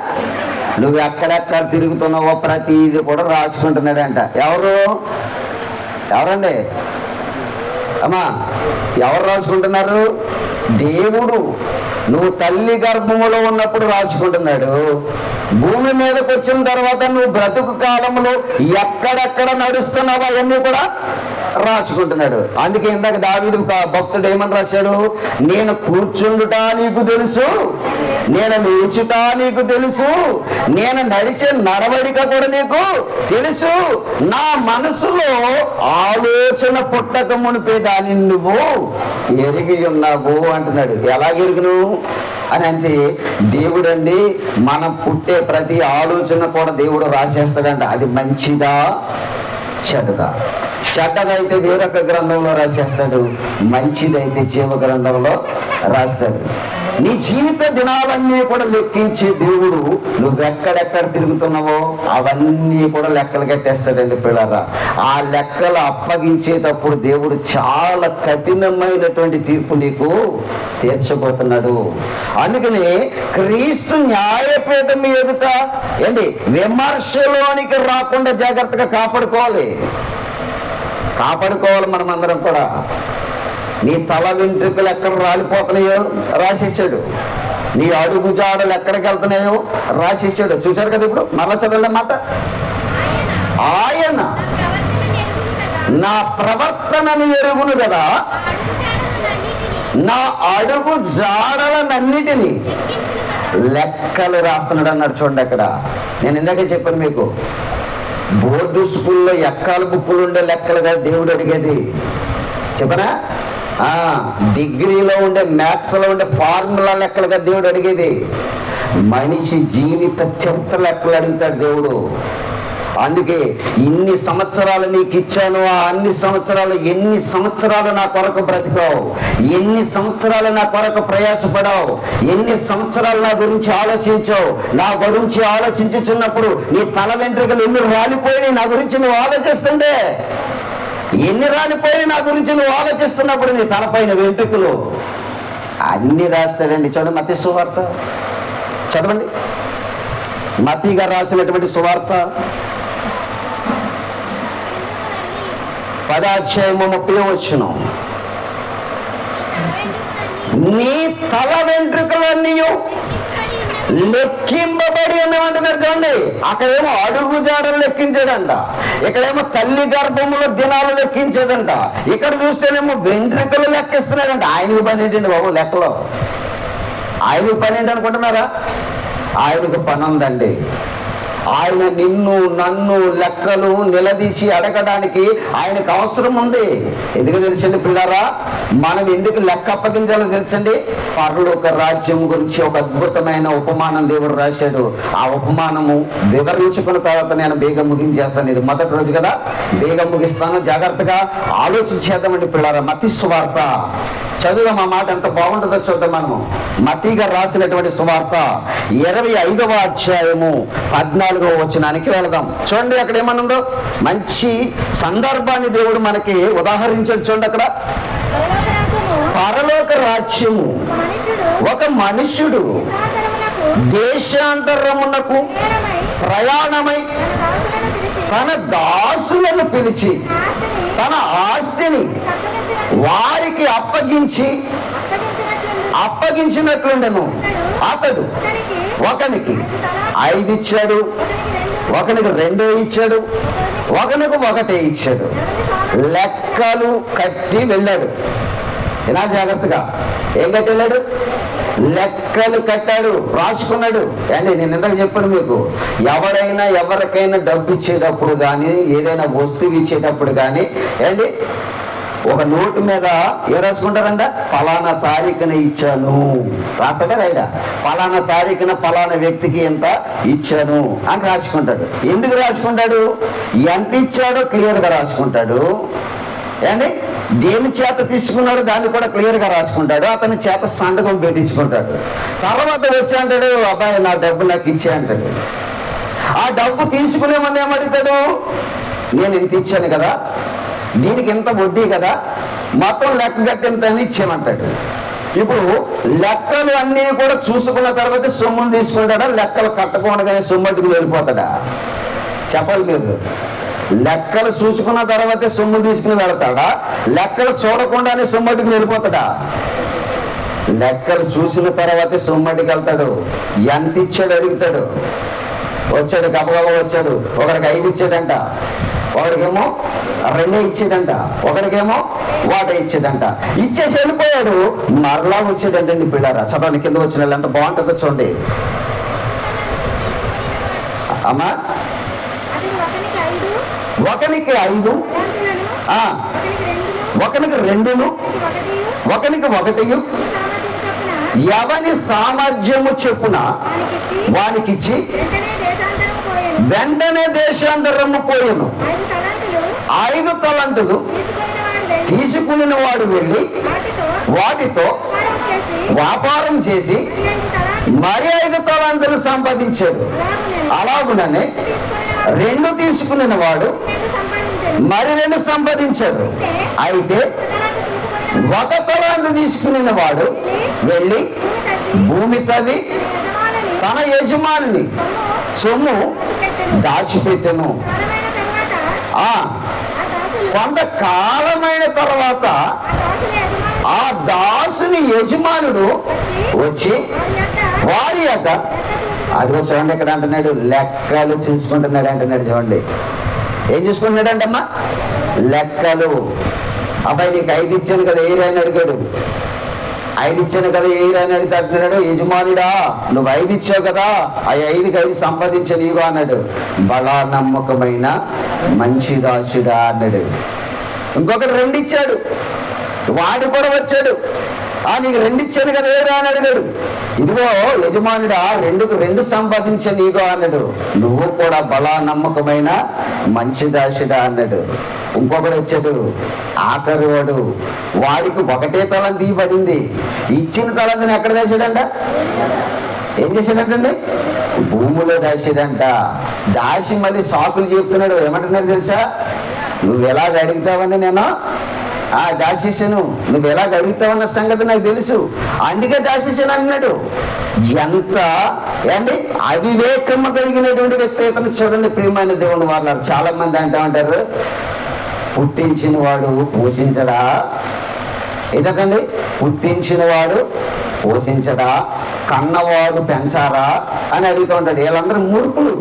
నువ్వు ఎక్కడెక్కడ తిరుగుతున్నావో ప్రతిది కూడా రాసుకుంటున్నాడంట. ఎవరండి అమ్మా? ఎవరు రాసుకుంటున్నారు? దేవుడు. నువ్వు తల్లి గర్భములో ఉన్నప్పుడు రాసుకుంటున్నాడు. భూమి మీదకి వచ్చిన తర్వాత నువ్వు బ్రతుకు కాలంలో ఎక్కడెక్కడ నడుస్తున్నావో అవన్నీ కూడా రాసుకుంటున్నాడు. అందుకే ఇందాక దావీదు భక్తుడు ఏమని రాశాడు? నేను కూర్చుండుట నీకు తెలుసు, నేను లేచుట నీకు తెలుసు, నేను నడిచే నడవడిక కూడా నీకు తెలుసు, నా మనసులో ఆలోచన పుట్టక మునిపే దాన్ని నువ్వు ఎరిగి ఉన్నావు అంటున్నాడు. ఎలా ఎరుగును అని అంటే దేవుడండి మనం పుట్టే ప్రతి ఆలోచన కూడా దేవుడు రాసేస్తాడంట. అది మంచిదా చెడ్డదా? చెడ్డదైతే వేరొక గ్రంథంలో రాసేస్తాడు, మంచిదైతే జీవ గ్రంథంలో రాస్తాడు. నీ జీవిత దినాలన్నీ కూడా లెక్కించే దేవుడు నువ్వెక్కడెక్కడ తిరుగుతున్నావో అవన్నీ కూడా లెక్కలు కట్టేస్తాడండి పిల్లరా. ఆ లెక్కలు అప్పగించేటప్పుడు దేవుడు చాలా కఠినమైనటువంటి తీర్పు నీకు తీర్చబోతున్నాడు. అందుకని క్రీస్తు న్యాయపీఠం ఎదుట ఏంటి విమర్శలోనికి రాకుండా జాగ్రత్తగా కాపాడుకోవాలి మనమందరం కూడా. నీ తల వెంట్రుకలు ఎక్కడ రాలిపోతున్నాయో రాసేసాడు. నీ అడుగు జాడలు ఎక్కడికి వెళ్తున్నాయో రాసేసాడు. చూశారు కదా. ఇప్పుడు మరలా చదవండి మాట. ఆయన నా ప్రవర్తనను ఎరుగును కదా, నా అడుగు జాడలనన్నిటినీ లెక్కలు రాస్తున్నాడు అన్నాడు. చూడండి అక్కడ. నేను ఇందాక చెప్పాను మీకు, బోర్డు స్కూల్లో ఎక్కాల బుక్కులు ఉండే లెక్కలు కదా దేవుడు అడిగేది. చెప్పనా? డిగ్రీలో ఉండే మ్యాథ్స్లో ఉండే ఫార్ములా లెక్కలుగా దేవుడు అడిగేది. మనిషి జీవిత చరిత్ర లెక్కలు అడుగుతాడు దేవుడు. అందుకే ఇన్ని సంవత్సరాలు నీకు ఇచ్చాను, ఆ అన్ని సంవత్సరాలు ఎన్ని సంవత్సరాలు నా కొరకు బ్రతికావు, ఎన్ని సంవత్సరాలు నా కొరకు ప్రయాసపడావు, ఎన్ని సంవత్సరాలు నా గురించి ఆలోచించావు. నా గురించి ఆలోచించుచున్నప్పుడు నీ తల వెంట్రుకలు ఎన్ని రాలిపోయి నా గురించి నువ్వు ఆలోచిస్తుంటే, ఎన్ని రాలిపోయి నా గురించి నువ్వు ఆలోచిస్తున్నప్పుడు నీ తలపైన వెంట్రుకలు అన్ని రాస్తాడండి. చూడండి మత్తయి సువార్త చదవండి. మత్తయి గారు రాసినటువంటి సువార్త 10:30 నీ తల వెంట్రుకలన్నీ లెక్కింపబడి ఉన్నామంటున్నారు. చూడండి, అక్కడేమో అడుగు జాడలు లెక్కించాడంట, ఇక్కడేమో తల్లి గర్భములో దినాలు లెక్కించాడంట, ఇక్కడ చూస్తేనేమో వెంట్రుకలు లెక్కిస్తున్నాడంట. ఆయనకు పని ఏంటండి బాబు లెక్కలో? ఆయనకు పని ఏంటి అనుకుంటున్నారా? ఆయనకు పని ఉందండి. ఆయన నిన్ను నన్ను లెక్కలు నిలదీసి అడగడానికి ఆయనకు అవసరం ఉంది. ఎందుకు తెలుసండి పిల్లారా? మనం ఎందుకు లెక్క అప్పగించాలో తెలుసండి? పరలోక రాజ్యం గురించి ఒక అద్భుతమైన ఉపమానం దేవుడు రాశాడు. ఆ ఉపమానము వివరించుకున్న తర్వాత నేను బేగం ముగించేస్తాను. ఇది మొదటి రోజు కదా, బేగం ముగిస్తాను. జాగ్రత్తగా ఆలోచించేద్దామండి పిల్లారా. మత్తయి సువార్త చదువుదాం. ఆ మాట ఎంత బాగుంటుందో చూద్దాం మనము. మత్తయి గారు రాసినటువంటి సువార్త 25వ అధ్యాయము 14వ వచనానికి వెళదాం. చూడండి అక్కడ ఏమనుందో, మంచి సందర్భాన్ని దేవుడు మనకి ఉదాహరించాడు. చూడండి అక్కడ, పరలోక రాజ్యము ఒక మనుష్యుడు దేశాంతరమునకు ప్రయాణమై తన దాసులను పిలిచి తన ఆస్తిని వారికి అప్పగించినట్లుండెను. అతడు ఒకనికి 5 ఇచ్చాడు, ఒకనికి 2 ఇచ్చాడు, ఒకనికి 1 ఇచ్చాడు. లెక్కలు కట్టి వెళ్ళాడు. ఇలా జాగ్రత్తగా ఏం కట్టి వెళ్ళాడు? లెక్కలు కట్టాడు, రాసుకున్నాడు. అండి నేను ఇందాక చెప్పాను మీకు, ఎవరైనా ఎవరికైనా డబ్బు ఇచ్చేటప్పుడు కానీ, ఏదైనా వస్తువు ఇచ్చేటప్పుడు కానీ ఏంటి, ఒక నోటు మీద ఏం రాసుకుంటారంట? పలానా తారీఖున ఇచ్చాను రాస్తాడా రైడా? పలానా తారీఖున పలానా వ్యక్తికి ఎంత ఇచ్చాను అని రాసుకుంటాడు. ఎందుకు రాసుకుంటాడు? ఎంత ఇచ్చాడో క్లియర్గా రాసుకుంటాడు. ఏండి, దేని చేత తీసుకున్నాడో దాన్ని కూడా క్లియర్గా రాసుకుంటాడు. అతని చేత సంతకం పెట్టించుకుంటాడు. తర్వాత వచ్చి అంటాడు, అబ్బాయి నా డబ్బు నాకు ఇచ్చే అంటాడు. ఆ డబ్బు తీసుకునే ముందు ఏమడుగుతాడు? నేను ఇంత ఇచ్చాను కదా, దీనికి ఎంత వడ్డీ కదా, మొత్తం లెక్క కట్టింత అని ఇచ్చేయమంటాడు. ఇప్పుడు లెక్కలు అన్నీ కూడా చూసుకున్న తర్వాత సొమ్మును తీసుకుంటాడా? లెక్కలు కట్టకుండానే సొమ్ముటికి వెళ్ళిపోతాడా? చెప్పాలి మీరు. లెక్కలు చూసుకున్న తర్వాతే సొమ్ము తీసుకుని వెళ్తాడా? లెక్కలు చూడకుండానే సొమ్ముటికి వెళ్ళిపోతాడా? లెక్కలు చూసిన తర్వాతే సొమ్ముటికి వెళ్తాడు. ఎంత ఇచ్చాడు అడుగుతాడు. వచ్చాడు, గబగబా వచ్చాడు. ఒకడికి 5 ఇచ్చాడంట, ఒకడికేమో 2 ఇచ్చేదంట, ఒకడికేమో 1 ఇచ్చేదంట. ఇచ్చేసి వెళ్ళిపోయాడు. మరలా వచ్చేదంటండి పిల్లారా. చదవండి, కింద వచ్చిన వాళ్ళు ఎంత బాగుంటుందో చూడండి అమ్మా. ఒకనికి 5, ఒకనికి 2, ఒకనికి 1, ఎవని సామర్థ్యము చెప్పున వానికిచ్చి వెంటనే దేశాంతరము పోయెను. 5 తలంతులు తీసుకుని వాడు వెళ్ళి వాటితో వ్యాపారం చేసి మరి 5 తలంతులు సంపాదించాడు. అలాగుననే 2 తీసుకుని వాడు మరి 2 సంపాదించాడు. అయితే 1 తలాంతు తీసుకుని వాడు వెళ్ళి భూమి తవ్వి తన యజమాని సొమ్ము దాచిపెట్టెను. కొంతకాలమైన తర్వాత ఆ దాసుని యజమానుడు వచ్చి వారి యొక్క అదిగో చూడండి ఇక్కడ అంటున్నాడు, లెక్కలు చూసుకుంటున్నాడు అంటున్నాడు. చూడండి ఏం చూసుకుంటున్నాడు అంటమ్మా, లెక్కలు. అబ్బాయి నీకు 5 ఇచ్చాను కదా ఏరి అని అడిగాడు. 5 ఇచ్చాను కదా ఏరి అని అడిగితే అంటున్నాడు, యజమానుడా నువ్వు 5 ఇచ్చావు కదా, ఆ 5కి 5 సంపాదించా నీవు అన్నాడు. బలా నమ్మకమైన మంచి దాసుడా అన్నాడు. ఇంకొకటి 2 ఇచ్చాడు, వాడు కూడా వచ్చాడు, నీకు 2 ఇచ్చాను కదా ఏరా అని అడిగాడు. ఇదిగో యజమానుడా 2కు 2 సంపాదించా నీగో అన్నాడు. నువ్వు కూడా బలా నమ్మకమైన మంచి దాసుడా అన్నాడు. ఇంకొకడు వచ్చాడు, ఆఖరి వాడు, వాడికి 1 తలంతి పడింది. ఇచ్చిన తలంతిని ఎక్కడ దాచాడంట, ఏం చేశాడంటండి, భూమిలో దాచాడంట. దాచి మళ్ళీ సాకులు చెప్తున్నాడు. ఏమంటున్నాడు తెలుసా, నువ్వు ఎలాగ అడుగుతావని నేను దాచేసాను, నువ్వు ఎలాగ అడుగుతావన్న సంగతి నాకు తెలుసు, అందుకే దాచేసాను అన్నాడు. ఎంత ఏంటి అవివేకము కలిగినటువంటి వ్యక్తి ఇతను. చూడండి ప్రియమైన దేవుని వాళ్ళు చాలా మంది అంటారు, పుట్టించిన వాడు పోషించడా, ఏంటండి పుట్టించిన వాడు పోషించడా, కన్నవాడు పెంచారా అని అడుగుతూ ఉంటాడు. వీళ్ళందరూ మూర్ఖులు.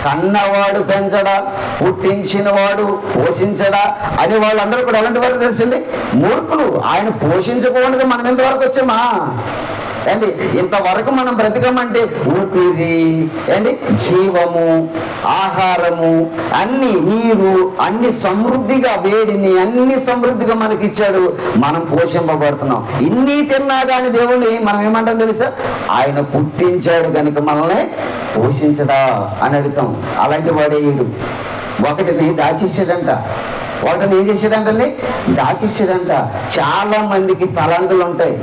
కన్నవాడు పెంచడా, పుట్టించిన వాడు పోషించడా అని వాళ్ళందరూ కూడా ఎలాంటి వారు తెలిసింది, మూర్ఖులు. ఆయన పోషించకూడదు మనం ఎంతవరకు వచ్చామా ఏంటి, ఇంతవరకు మనం బ్రతకమంటే ఊపిరి ఏంటి, జీవము, ఆహారము, అన్ని నీరు, అన్ని సమృద్ధిగా, వేడిని అన్ని సమృద్ధిగా మనకి ఇచ్చాడు. మనం పోషింపబడుతున్నాం. ఇన్ని తిన్నా కానీ దేవుణ్ణి మనం ఏమంటాం తెలుసా, ఆయన పుట్టించాడు కనుక మనల్ని పోషించడా అని అడుగుతాం. అలాంటి వాడేయుడు ఒకటిని దాచేసాడంట. ఒకటిని ఏం చేసాడంటే దాచేసాడంట. చాలా మందికి తలాంతులు ఉంటాయి,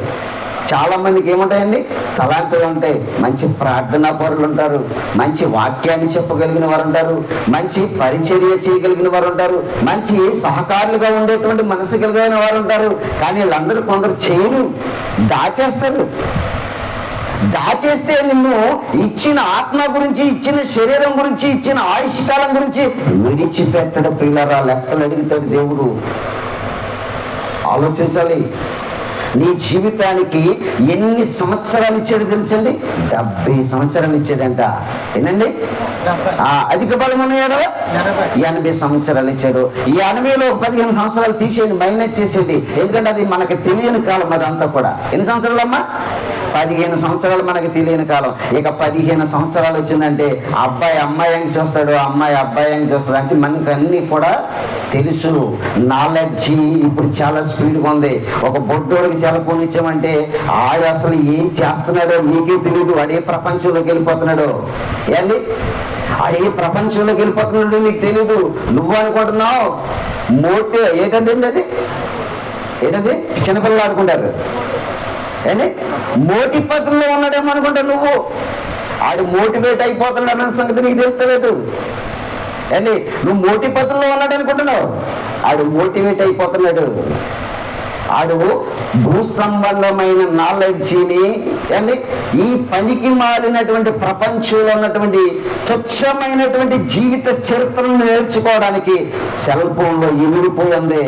చాలా మందికి ఏముంటాయండి, తలాంతులు ఉంటాయి. మంచి ప్రార్థనా పరులు ఉంటారు, మంచి వాక్యాన్ని చెప్పగలిగిన వారు ఉంటారు, మంచి పరిచర్య చేయగలిగిన వారు ఉంటారు, మంచి సహకారులుగా ఉండేటువంటి మనసు కలిగిన వారు ఉంటారు. కానీ వీళ్ళందరూ కొందరు చేయరు, దాచేస్తారు. దాచేస్తే నిన్ను ఇచ్చిన ఆత్మ గురించి, ఇచ్చిన శరీరం గురించి, ఇచ్చిన ఆయుష్కాలం గురించి విడిచిపెట్టడం పిల్లరా. లెక్కలు అడుగుతాడు దేవుడు. ఆలోచించాలి. నీ జీవితానికి ఎన్ని సంవత్సరాలు ఇచ్చాడు తెలుసండి, 70 సంవత్సరాలు ఇచ్చాడంట. ఏంటండి, అధిక బలం ఉన్నాడు, 80 సంవత్సరాలు ఇచ్చాడు. ఈ 80లో 15 సంవత్సరాలు తీసేయండి, మైనస్ చేసేయండి. ఎందుకంటే అది మనకి తెలియని కాలం. అదంతా కూడా ఎన్ని సంవత్సరాలు అమ్మా, 15 సంవత్సరాలు మనకి తెలియని కాలం. ఇక 15 సంవత్సరాలు వచ్చిందంటే అబ్బాయి అమ్మాయి అని చూస్తాడు, అమ్మాయి అబ్బాయి అని చూస్తాడు. అంటే మనకు అన్నీ కూడా తెలుసు. నాలెడ్జి ఇప్పుడు చాలా స్పీడ్గా ఉంది. ఒక బొడ్డోడికి సెల్ ఫోన్ ఇచ్చామంటే ఆడు అసలు ఏం చేస్తున్నాడో నీకే తెలియదు. అడే ప్రపంచంలోకి వెళ్ళిపోతున్నాడు. ఏంటి, అడే ప్రపంచంలోకి వెళ్ళిపోతున్నాడు, నీకు తెలీదు. నువ్వు అనుకుంటున్నావు మోటే ఏంటంటే అది ఏంటది, చిన్నపిల్లలు ఆడుకుంటారు ఏంటి, మోటి పత్రంలో ఉన్నాడేమో అనుకుంటా నువ్వు. ఆడు మోటివేట్ అయిపోతున్నాడు అన్న సంగతి నీకు తెలుస్తలేదు. ఏంటి, నువ్వు మోటి పత్రంలో ఉన్నాడు అనుకుంటున్నావు, ఆడు మోటివేట్ అయిపోతున్నాడు. ఆడు భూ సంబంధమైన నాలెడ్జిని ఏంటి, ఈ పనికి మారినటువంటి ప్రపంచంలో ఉన్నటువంటి తుచ్చమైనటువంటి జీవిత చరిత్రను నేర్చుకోవడానికి సెల్ ఫోన్లో ఇమిడిపోయింది.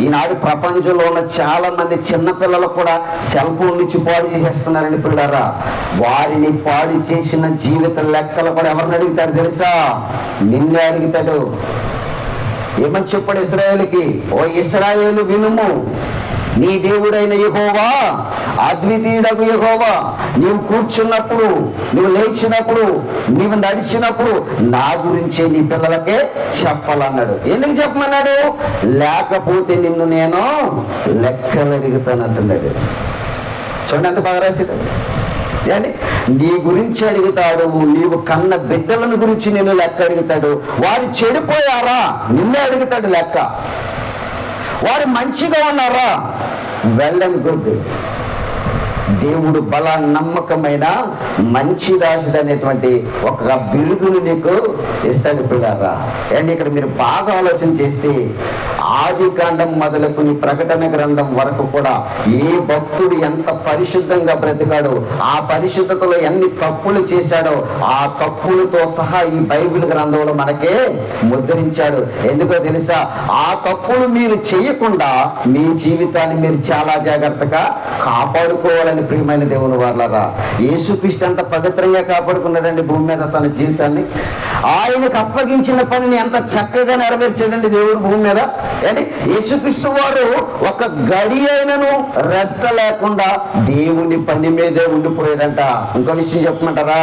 ఈనాడు ప్రపంచంలో ఉన్న చాలా మంది చిన్నపిల్లలకు కూడా సెల్ ఫోన్ నుంచి పాడు చేసేస్తున్నారండి పిల్లరా. వారిని పాడు చేసిన జీవిత లెక్కలు కూడా ఎవరిని అడుగుతారు తెలుసా, నిన్నే అడుగుతాడు. ఏమని చెప్పాడు ఇశ్రాయేలుకి, ఓ ఇశ్రాయేలు వినుము, నీ దేవుడైన యెహోవా అద్వితీయుడగు యెహోవా నీవు కూర్చున్నప్పుడు, నువ్వు లేచినప్పుడు, నీవు నడిచినప్పుడు నా గురించే నీ పిల్లలకే చెప్పాలన్నాడు. ఎందుకు చెప్పమన్నాడు, లేకపోతే నిన్ను నేను లెక్కలు అడుగుతానంటున్నాడు. చూడండి ఎంత బాగా రాశాడు. ఏంటి, నీ గురించి అడుగుతాడు, నీవు కన్న బిడ్డలను గురించి నేను లెక్క అడుగుతాడు. వారు చెడిపోయారా, నిన్నే అడుగుతాడు లెక్క. వారు మంచిగా ఉన్నారా, వెల్ అండ్ గుడ్. దేవుడు బల నమ్మకమైన మంచి దాసుడు అనేటువంటి ఒక బిరుదును నీకు ఇస్తాడు పిల్లరా. అండ్ ఇక్కడ మీరు బాగా ఆలోచన చేస్తే ఆది కాండం మొదలుకుని ప్రకటన గ్రంథం వరకు కూడా ఏ భక్తుడు ఎంత పరిశుద్ధంగా బ్రతికాడో, ఆ పరిశుద్ధతలో ఎన్ని తప్పులు చేశాడో ఆ తప్పులతో సహా ఈ బైబిల్ గ్రంథంలో మనకే ముద్రించాడు. ఎందుకో తెలుసా, ఆ తప్పులు మీరు చేయకుండా మీ జీవితాన్ని మీరు చాలా జాగ్రత్తగా కాపాడుకోవాలని ప్రియమైన దేవుని వాళ్ళరా. యేసుక్రీస్తు అంత పవిత్రంగా కాపాడుకున్నాడండి భూమి మీద తన జీవితాన్ని. ఆయనకు అప్పగించిన పనిని ఎంత చక్కగా నెరవేర్చాడండి దేవుడు భూమి మీద. ఏంటి యేసుక్రీస్తు వారు ఒక గడి అయినను రెస్ట్ లేకుండా దేవుని పని మీదే ఉండిపోయాడంట. ఇంకో విషయం చెప్పమంటారా,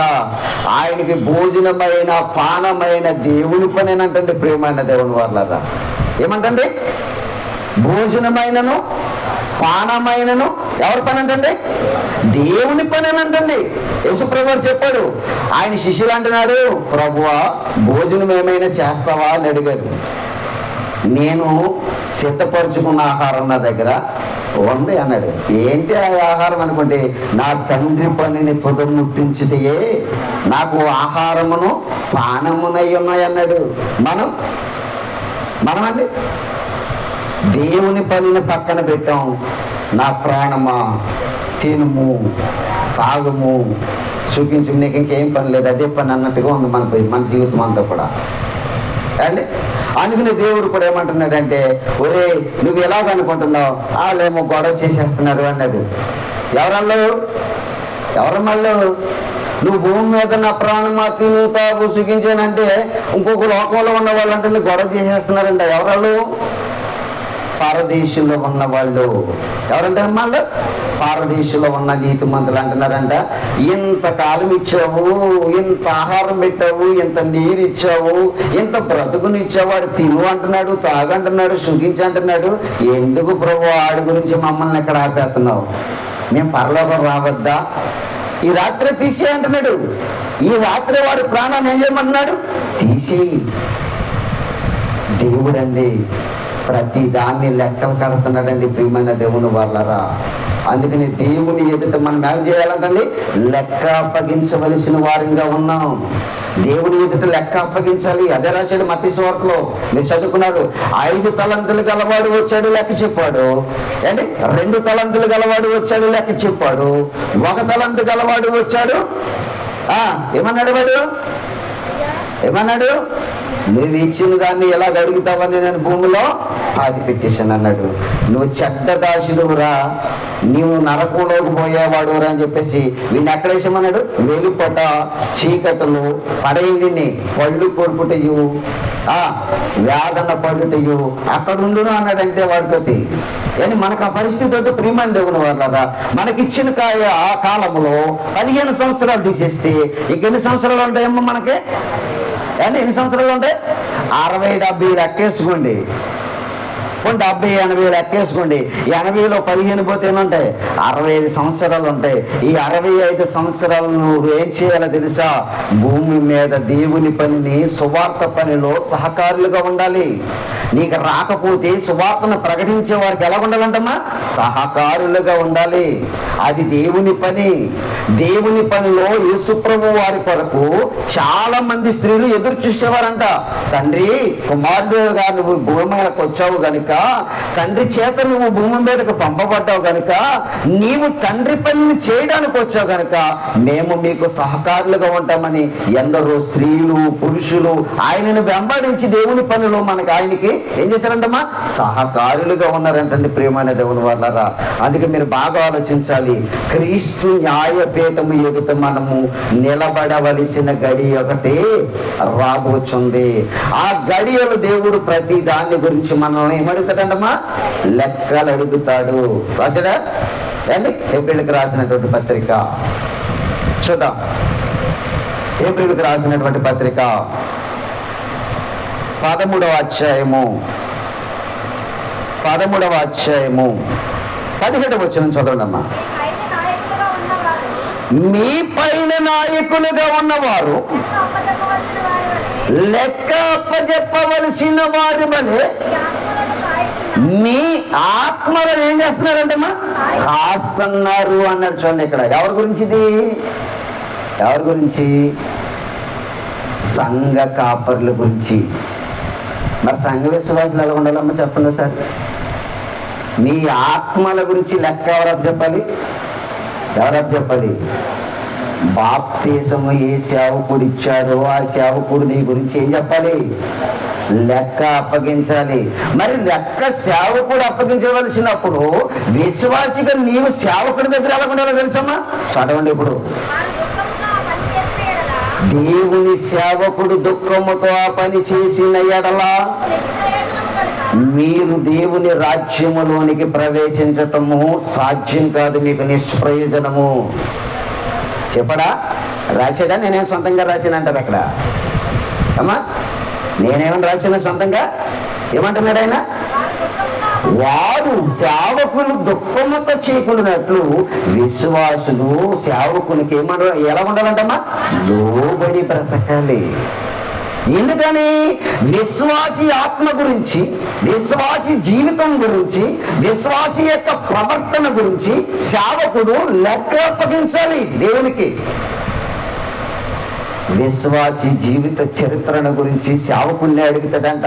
ఆయనకి భోజనమైన పానమైన దేవుని పని ఏనంటండి ప్రియమైన దేవుని వాళ్ళరా. ఏమంటండి? భోజనమైనను పానమైనను ఎవరి పని అంటండి? దేవుని పని అని అంటండి. యేసుప్రభువు చెప్పాడు. ఆయన శిష్యులు అంటున్నాడు, ప్రభువా భోజనం ఏమైనా చేస్తావా అని అడిగారు. నేను సిద్ధపరుచుకున్న ఆహారం నా దగ్గర ఉంది అన్నాడు. ఏంటి ఆ ఆహారం అనుకుంటే, నా తండ్రి పనిని తుదముట్టించితే నాకు ఆహారమును పానమునై ఉన్నాయి అన్నాడు. మనమండి దేవుని పనిని పక్కన పెట్టాం. నా ప్రాణమా తినుము తాగుము సుఖించు, నీకు ఇంకేం పని లేదు, అదే పని అన్నట్టుగా ఉంది మన జీవితం అంతా కూడా అండి. అందుకని దేవుడు కూడా ఏమంటున్నాడంటే, ఒరే నువ్వు ఎలాగనుకుంటున్నావు, వాళ్ళేమో గొడవ చేసేస్తున్నారు అన్నాడు. ఎవరమ్మళ్ళు నువ్వు భూమి మీద నా ప్రాణమా తిను తాగు సుఖించానంటే ఇంకొక లోకంలో ఉన్న వాళ్ళు అంటే గొడవ చేసేస్తున్నారంట. ఎవరాళ్ళు? పారదేశంలో ఉన్న వాళ్ళు. ఎవరంటే వాళ్ళు? పారదేశంలో ఉన్న నీతిమంతులు అంటున్నారంట. ఇంత కాలం ఇచ్చావు, ఇంత ఆహారం పెట్టావు, ఇంత నీరు ఇచ్చావు, ఇంత బ్రతుకునిచ్చావు, వాడు తిను అంటున్నాడు, తాగంటున్నాడు, సుఖించి అంటున్నాడు, ఎందుకు ప్రభు వాడి గురించి మమ్మల్ని ఎక్కడ ఆపేస్తున్నావు? మేము పరలోకం రావద్దా? ఈ రాత్రి తీసే అంటున్నాడు. ఈ రాత్రి వాడి ప్రాణాన్ని ఏం చేయమంటున్నాడు? తీసేయి. దేవుడండి ప్రతి దాన్ని లెక్కలు కడుతున్నాడండి ప్రియమైన దేవుని వాళ్ళరా. అందుకని దేవుని ఎదుట మనం ఏం చేయాలంటండి? లెక్క అప్పగించవలసిన వారంగా ఉన్నాం. దేవుని ఎదుట లెక్క అప్పగించాలి. అదే రాశాడు మత్తయి సువార్తలో, మీరు చదువుకున్నారు. 5 తలంతులు గలవాడు వచ్చాడు, లెక్క చెప్పాడు. ఏంటి 2 తలంతులు గలవాడు వచ్చాడు, లెక్క చెప్పాడు. 1 తలంతు గలవాడు వచ్చాడు, ఏమన్నాడు? నువ్వు ఇచ్చిన దాన్ని ఎలా అడుగుతావని నేను భూమిలో పాతి పెట్టేశాను అన్నాడు. నువ్వు చెడ్డ దాసుడురా, నీవు నరకంలోకి పోయేవాడు రా అని చెప్పేసి వీడిని ఎక్కడేసామన్నాడు? వెలుపట చీకటలు పడేయండి, పళ్ళు కొరుకుటయు వేదన పడుటయు అక్కడ ఉండును అన్నాడంటే వాడితోటి. కానీ మనకు ఆ పరిస్థితి వద్ద ప్రియమైన దేవుని వాళ్ళరా. మనకిచ్చిన ఆ కాలంలో 15 సంవత్సరాలు తీసేస్తే ఇంకెన్ని సంవత్సరాలు ఉంటాయేమో మనకి? అంటే ఎన్ని సంవత్సరాలు ఉంటాయి? 60-70 లెక్కేసుకోండి. 70-80 లెక్కేసుకోండి. 80లో 15 పోతే ఏమంటాయి? 65 సంవత్సరాలు ఉంటాయి. ఈ 65 సంవత్సరాలు నువ్వు ఏం చేయాలో తెలుసా? భూమి మీద దేవుని పనిని, సువార్త పనిలో సహకారులుగా ఉండాలి. నీకు రాకపోతే సువార్తను ప్రకటించే వారికి ఎలా ఉండాలంటమ్మా? సహకారులుగా ఉండాలి. అది దేవుని పని. దేవుని పనిలో యేసుప్రభు వారి కొరకు చాలా మంది స్త్రీలు ఎదురు చూసేవారంట. తండ్రి కుమారుడుగా నువ్వు భూమి మీదకి వచ్చావు గనుక, తండ్రి చేత నువ్వు భూమి మీదకి పంపబడ్డావు గనుక, నీవు తండ్రి పనిని చేయడానికి వచ్చావు గనుక మేము మీకు సహకారులుగా ఉంటామని ఎందరో స్త్రీలు పురుషులు ఆయనను వెంబడించి దేవుని పనిలో ఆయనకి ఏం చేశారంటమ్మా? సహకారులుగా ఉన్నారంటండి ప్రియమైన దేవుని వాళ్ళరా. అందుకే మీరు బాగా ఆలోచించాలి. క్రీస్తు న్యాయపీఠము ఎదుట మనము నిలబడవలసిన గడి ఒకటి రాబోచుంది. ఆ గడియలు దేవుడు ప్రతి దాని గురించి మనల్ని ఏమడుగుతాడంటమ్మా? లెక్కలు అడుగుతాడు. రాసాడా అండి? ఏప్రిల్కి రాసినటువంటి పత్రిక చూద్దాం. ఏప్రిల్కి రాసినటువంటి పత్రిక 13వ అధ్యాయము 17వ వచనం చదవండి అమ్మా. మీ పైన నాయకులుగా ఉన్నవారు లెక్క అప్పచెప్పవలసిన వారి వలె మీ ఆత్మలను ఏం చేస్తున్నారంటమ్మా? కాస్తున్నారు అన్నాడు. చూడండి ఇక్కడ ఎవరి గురించి ఇది? ఎవరి గురించి? సంఘ కాపర్ల గురించి. మరి సంఘ విశ్వాసులు ఎలా ఉండాలమ్మా చెప్పండి సార్. మీ ఆత్మల గురించి లెక్క ఎవరపు చెప్పాలి? బాప్తీసము ఏ సేవకుడు ఇచ్చారో ఆ సేవకుడు నీ గురించి ఏం చెప్పాలి? లెక్క అప్పగించాలి. మరి లెక్క సేవకుడు అప్పగించవలసినప్పుడు విశ్వాసిగా నీవు సేవకుడి దగ్గర ఎలా ఉండాలో తెలుసమ్మా? చదవండి. ఇప్పుడు దేవుని సేవకుడు దుఃఖముతో ఆ పని చేసిన ఎడలా మీరు దేవుని రాజ్యములోనికి ప్రవేశించటము సాధ్యం కాదు, మీకు నిష్ప్రయోజనము. చెప్పడా? రాశాడా? నేనేం సొంతంగా రాశానంటారు అక్కడ. అమ్మా నేనేమని రాసిన సొంతంగా? ఏమంటున్నాడు ఆయన? వారు సేవకులు దుఃఖముతో చేయకున్నట్లు విశ్వాసులు సేవకునికి ఎలా ఉండాలంటమ్మా? లోబడి బ్రతకాలి. ఎందుకని? విశ్వాసి ఆత్మ గురించి, విశ్వాసి జీవితం గురించి, విశ్వాసి యొక్క ప్రవర్తన గురించి సేవకుడు లెక్క అప్పగించాలి దేవునికి. విశ్వాసి జీవిత చరిత్రను గురించి సేవకుడిని అడుగుతాడంట.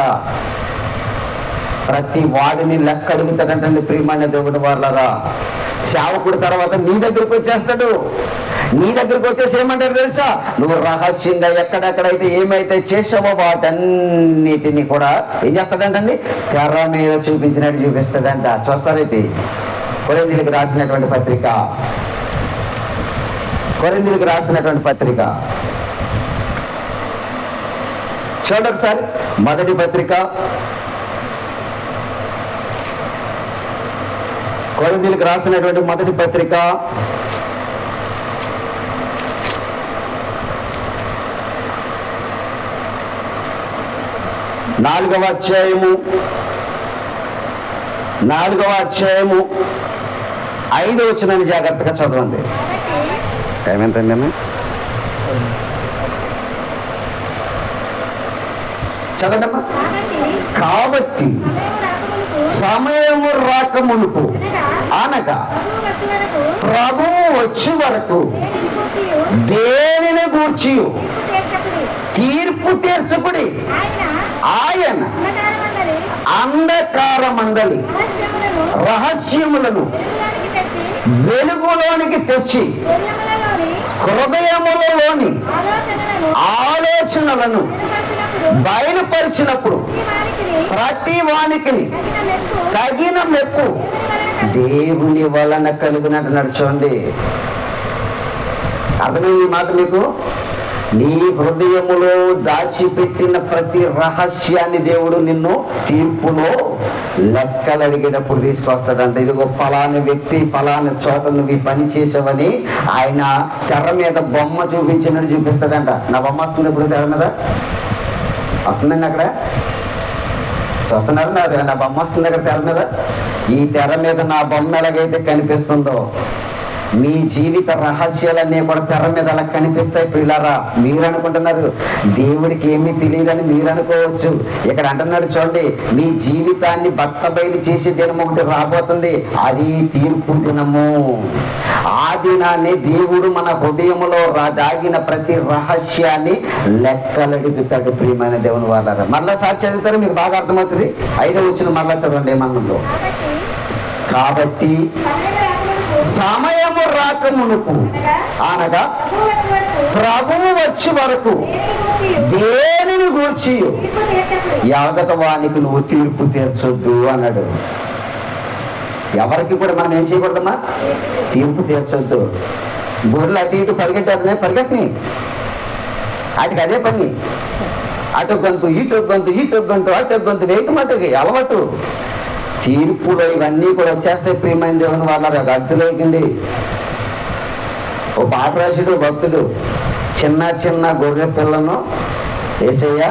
ప్రతి వాడిని లెక్క అడుగుతాడంటండి ప్రియమైన దేవుని వాళ్ళరా. సేవకుడు తర్వాత నీ దగ్గరికి వచ్చేస్తాడు. నీ దగ్గరికి వచ్చేసి ఏమంటాడు తెలుసా? నువ్వు రహస్యంగా ఎక్కడెక్కడైతే ఏమైతే చేసావో వాటన్నిటిని కూడా ఏం చేస్తాడంటండి? తెర మీద చూపించినట్టు చూపిస్తాడంట. చూస్తారైతే కొరింథీయులకు రాసినటువంటి పత్రిక, కొరింథీయులకు రాసినటువంటి పత్రిక చూడొకసారి. మొదటి పత్రిక కొరింథీయులకు రాసినటువంటి మొదటి పత్రిక 4వ అధ్యాయము 5వ వచనాన్ని జాగ్రత్తగా చదవండి. టైం ఎంతండి? చదవమ్మా. కాబట్టి సమయము రాకమునుపు అనగా ప్రభువు వచ్చే వరకు దేనిని గూర్చి తీర్పు తీర్చకుడి. ఆయన అంధకార మండలి రహస్యములను వెలుగులోనికి తెచ్చి హృదయములలోని ఆలోచనలను బయలుపరిచినప్పుడు ప్రతి వానికి తగిన మెప్పు దేవుని వలన కలుగునట్టు చూడండి. అర్థమైంది మాట మీకు? నీ హృదయములో దాచిపెట్టిన ప్రతి రహస్యాన్ని దేవుడు నిన్ను తీర్పులో లెక్కలు అడిగేటప్పుడు తీసుకొస్తాడంట. ఇదిగో ఫలాని వ్యక్తి ఫలాని చోట నువ్వు పని చేసావని ఆయన తెర మీద బొమ్మ చూపించినట్టు చూపిస్తాడంట. నా బొమ్మ వస్తుంది ఇప్పుడు తెర మీద? వస్తుందండి అక్కడ? చూస్తున్నారు? నా బొమ్మ వస్తుంది అక్కడ తెర మీద. ఈ తెర మీద నా బొమ్మ ఎలాగైతే కనిపిస్తుందో మీ జీవిత రహస్యాలన్నీ కూడా తెర మీద అలా కనిపిస్తాయి. పిల్లారా, మీరు అనుకుంటున్నారు దేవుడికి ఏమీ తెలియదని మీరు అనుకోవచ్చు. ఇక్కడ అంటున్నాడు చూడండి, మీ జీవితాన్ని బట్టబయలు చేసే దినం ఒకటి రాబోతుంది. అది తీర్పు దినము. ఆ దినాన్ని దేవుడు మన హృదయంలో దాగిన ప్రతి రహస్యాన్ని లెక్కలడుగుతాడు. ప్రియమైన దేవుని వాళ్ళారా, మళ్ళా సార్ చదువుతారు, మీకు బాగా అర్థమవుతుంది. 5వ వచనం మళ్ళా చదవండి ఏమన్నంలో. కాబట్టి సమయము రాకమునుపు అనగా ప్రభువు వచ్చే వరకు దేనిని గూర్చి ఎగట వానికి నువ్వు తీర్పు తీర్చొద్దు అన్నాడు. ఎవరికి కూడా మనం ఏం చేయకూడదమ్మా? తీర్పు తీర్చొద్దు. గొర్రెలు అటు ఇటు పరిగెట్టారనే పరిగెట్టని, వాటికి అదే పని. అటు గొంతు ఇటు గొంతు, ఇటు గొంతు అటు గొంతు వేయటం అటుకి అలవాటు. తీర్పులో ఇవన్నీ కూడా వచ్చేస్తాయి. ప్రియమైన దేవుని వాళ్ళ అర్థలేకండి. ఓ పాట రాసుడు భక్తుడు, చిన్న చిన్న గొర్రె పిల్లను వేసేయ్యా,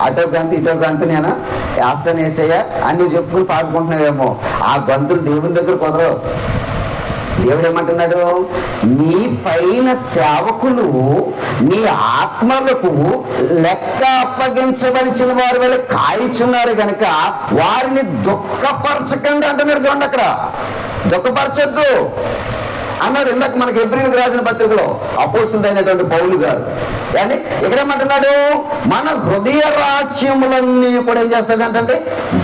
అటో గంతు ఇటో గంతు నేను వేస్తాను వేసేయ్యా అని చెప్పుకుని పాడుకుంటున్నావేమో. ఆ గంతులు దేవుని దగ్గర కుదరవు. దేవుడు ఏమంటున్నాడు? మీ పైన సేవకులు మీ ఆత్మలకు లెక్క అప్పగించవలసిన వారి వల్ల కాయిచున్నారు కనుక వారిని దుఃఖపరచకండి అంటున్నాడు. చూడండి, అక్కడ దుఃఖపరచొద్దు అన్నాడు. ఇందాక మనకి హెబ్రీయులకు రాసిన పత్రికలో అపోస్తలుడైనటువంటి పౌలు గారు. కానీ ఇక్కడ ఏమంటున్నాడు? మన హృదయ రహస్యములన్నీ కూడా ఏం చేస్తాడంటే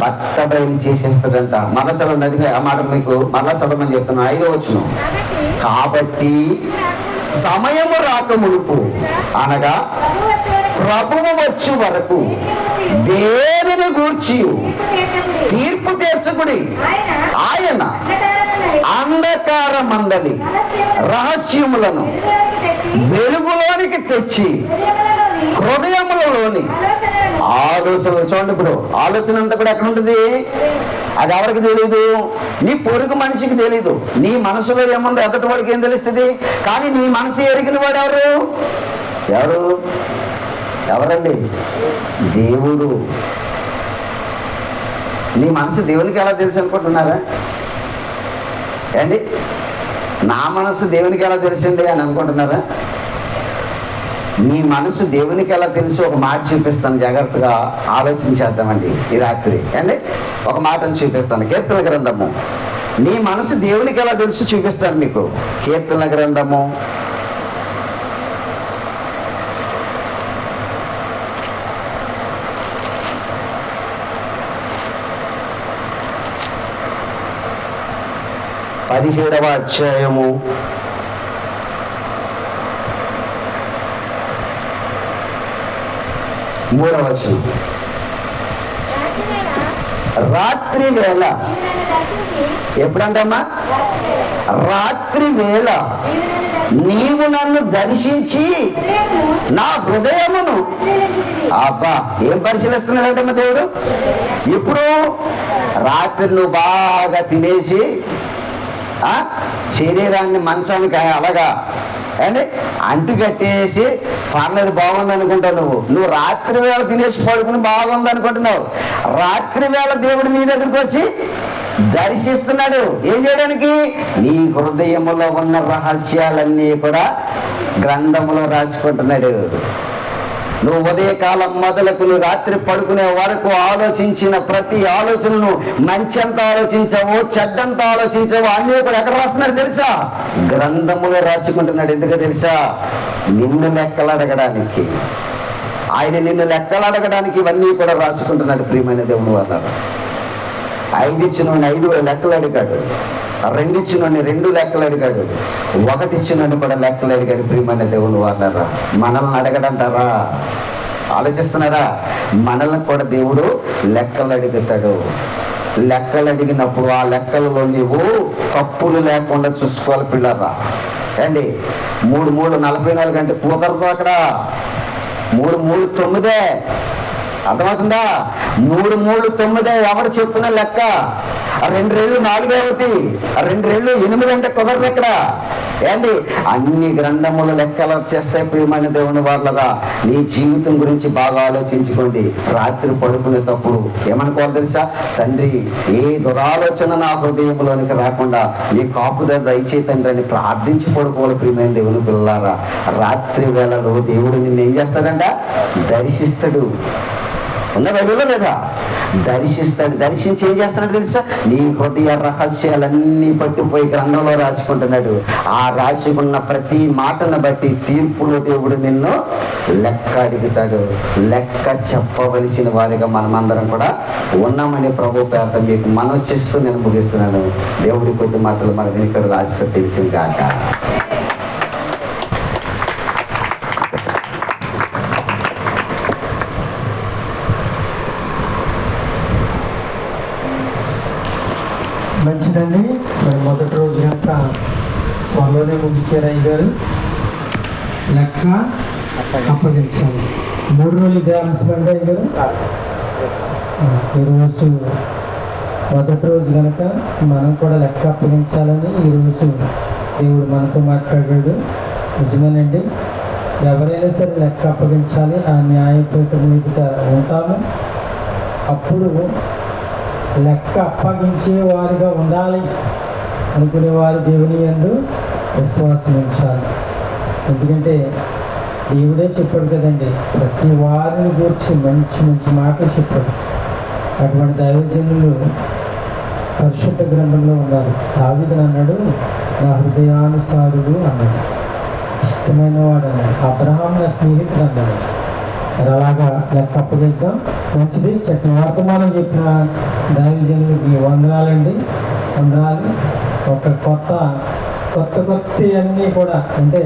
బట్టబయలు చేసేస్తాడంట. మళ్ళా చదవండి, అది ఆ మాట మీకు మళ్ళా చదవమని చెప్తున్నాను. 5వ వచనం. కాబట్టి సమయము రాకమునుపు అనగా ప్రభువు వచ్చి వరకు దేనిని గూర్చి తీర్పు తీర్చకుడి. ఆయన అంధకార మండలి రహస్యములను వెలుగులోనికి తెచ్చి హృదయములలోని ఆలోచనలు, చూడండి ఇప్పుడు ఆలోచన అంతా కూడా ఎక్కడ ఉంటుంది? అది ఎవరికి తెలీదు? నీ పొరుగు మనిషికి తెలీదు. నీ మనసులో ఏముందో ఎదుటి వాడికి ఏం తెలుస్తుంది? కానీ నీ మనసు ఎరిగిన వాడు ఎవరు? ఎవరండి? దేవుడు. నీ మనసు దేవునికి ఎలా తెలుసు అనుకుంటున్నారా అండి? నా మనసు దేవునికి ఎలా తెలిసింది అని అనుకుంటున్నారా? మీ మనసు దేవునికి ఎలా తెలుసు? ఒక మాట చూపిస్తాను, జాగ్రత్తగా ఆలోచించేద్దామండి ఈ రాత్రి అండి. ఒక మాటను చూపిస్తాను. కీర్తన గ్రంథము. నీ మనసు దేవునికి ఎలా తెలుసు చూపిస్తాను మీకు. కీర్తన గ్రంథము 17వ అధ్యాయము 3వ వచనం. రాత్రి వేళ. ఎప్పుడంటమ్మా? రాత్రి వేళ నీవు నన్ను దర్శించి నా హృదయమును. అబ్బా, ఏం పరిశీలిస్తున్నాడంటమ్మా దేవుడు? ఇప్పుడు రాత్రి నువ్వు బాగా తినేసి శరీరాన్ని మంచానికి అలాగా అండి అంటు కట్టేసి పర్లేదు బాగుంది అనుకుంటావు. నువ్వు రాత్రి వేళ తినేసి పడుకుని బాగుంది అనుకుంటున్నావు. రాత్రి వేళ దేవుడు నీ దగ్గరికి వచ్చి దర్శిస్తున్నాడు. ఏం చేయడానికి? నీ హృదయములో ఉన్న రహస్యాలన్నీ కూడా గ్రంథములో రాసుకుంటున్నాడు. నువ్వు ఉదయకాలం మొదలకు నువ్వు రాత్రి పడుకునే వరకు ఆలోచించిన ప్రతి ఆలోచనను మంచి ఎంత ఆలోచించావో చెడ్డంత ఆలోచించావో అన్నీ కూడా ఎక్కడ రాస్తున్నాడు తెలుసా? గ్రంథములో రాసుకుంటున్నాడు. ఎందుకో తెలుసా? నిన్ను లెక్కలడగడానికి. ఆయన నిన్ను లెక్కలడగడానికి ఇవన్నీ కూడా రాసుకుంటున్నాడు. ప్రియమైన దేవుడు అన్నారు. 5 ఇచ్చినోడిని 5 లెక్కలు అడిగాడు. 2 ఇచ్చినోడిని 2 లెక్కలు అడిగాడు. 1 ఇచ్చినోడిని కూడా లెక్కలు అడిగాడు. ప్రియమైన దేవుని వాళ్ళారా, మనల్ని అడగడంటారా? ఆలోచిస్తున్నారా? మనల్ని కూడా దేవుడు లెక్కలు అడుగుతాడు. లెక్కలు అడిగినప్పుడు ఆ లెక్కలలో నీవు తప్పులు లేకుండా చూసుకోవాలి పిల్లరా అండి. 3 3 44 అంటే కుదరదు అక్కడ. 3 3 9. అర్థమవుతుందా? 3 3 9 ఎవరు చెప్పుకున్న లెక్క. 2 రెళ్ళు 4 అవుతాయి. 2 రెళ్ళు 8 అంటే కుదరదు ఇక్కడ ఏంటి. అన్ని గ్రంథములు లెక్కలు వచ్చేస్తాయి. ప్రియమైన దేవుని వాళ్ళరా, నీ జీవితం గురించి బాగా ఆలోచించుకోండి. రాత్రి పడుకునేటప్పుడు ఏమనుకోవాలి తెలుసా? తండ్రి, ఏ దురాలోచన నా హృదయంలోనికి రాకుండా నీ కాపుదల దయచే తండ్రి అని ప్రార్థించి పడుకోవాలి. ప్రియమైన దేవుని పిల్లలారా, రాత్రి వేళలో దేవుడు నిన్ను ఏం చేస్తాడంట? దర్శిస్తాడు. ఉన్న బైబిల్లో లేదా? దర్శిస్తాడు. దర్శించి ఏం చేస్తాడు తెలుసా? నీ హృదయ రహస్యాలన్నీ పట్టిపోయి గ్రంథంలో రాసుకుంటున్నాడు. ఆ రాసుకున్న ప్రతి మాటను బట్టి తీర్పులో దేవుడు నిన్ను లెక్క అడుగుతాడు. లెక్క చెప్పవలసిన వారిగా మనమందరం కూడా ఉన్నామని ప్రభు పేరట మీకు మనం చేస్తూ నేను ముగిస్తున్నాను. దేవుడి కొద్ది మాటలు మన వెనుకడు ఆశీర్వదించింది కాక. మంచిదండి. మరి మొదటి రోజు కనుక త్వరలోనే ముగించారు అయ్యగారు. లెక్క అప్పగించాలి. 3 రోజులు ధ్యానించండి అయ్యగారు. ఈరోజు మొదటి రోజు కనుక మనం కూడా లెక్క అప్పగించాలని ఈరోజు దేవుడు మనతో మాట్లాడాడు. నిజమేనండి. ఎవరైనా సరే లెక్క అప్పగించాలి. ఆ న్యాయపీఠం మీద ఉంటాము. అప్పుడు లెక్క అప్పగించే వారిగా ఉండాలి అనుకునేవారు దేవుని యందు విశ్వాసం ఉంచాలి. ఎందుకంటే దేవుడే చెప్పాడు కదండి, ప్రతి వారిని గురించి మంచి మంచి మాటలు చెప్పాడు. అటువంటి దైవజనులు పరిశుద్ధ గ్రంథంలో ఉన్నారు. దావీదు అన్నాడు, నా హృదయానుసారుడు అన్నాడు. ఇష్టమైన వాడు అన్నాడు. అబ్రహాం నా స్నేహితుడు అన్నాడు. మరి అలాగా లెక్క అప్పగిద్దాం. మంచిది. చక్కని వర్తమానం చెప్పిన దైవజనులకి వందనాలండి. వందనాలు. కొత్త అన్నీ కూడా అంటే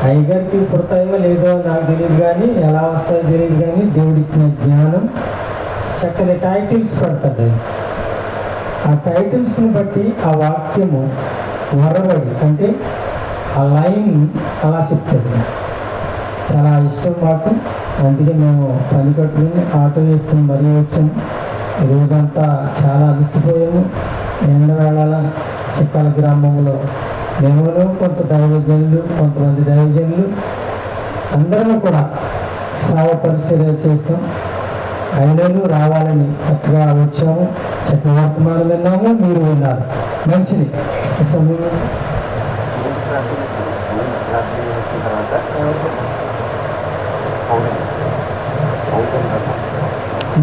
అయ్యగారికి పుడతాయో లేదో నాకు తెలియదు, కానీ ఎలా వస్తాయో తెలియదు, కానీ దేవుడిచ్చిన జ్ఞానం చక్కని టైటిల్స్ పడతాడు. ఆ టైటిల్స్ని బట్టి ఆ వాక్యము వరవడి అంటే ఆ లైన్ అలా చెప్తాడు. చాలా ఇష్టం మాకు. అందుకే మేము పని కట్టుకుని ఆటో వేసుకుని మరీ వచ్చాము. రోజంతా చాలా అలసిపోయాము. ఎండ వేళాల చిక్కాల గ్రామంలో మేము కొంత దైవజనులు, కొంతమంది దైవజనులు అందరము కూడా సేవ పరిచర్యలు చేస్తాం. అయినను రావాలని చక్కగా వచ్చాము. చక్కగా వర్తమానం విన్నాము, మీరు విన్నారు. మంచిది. సమయం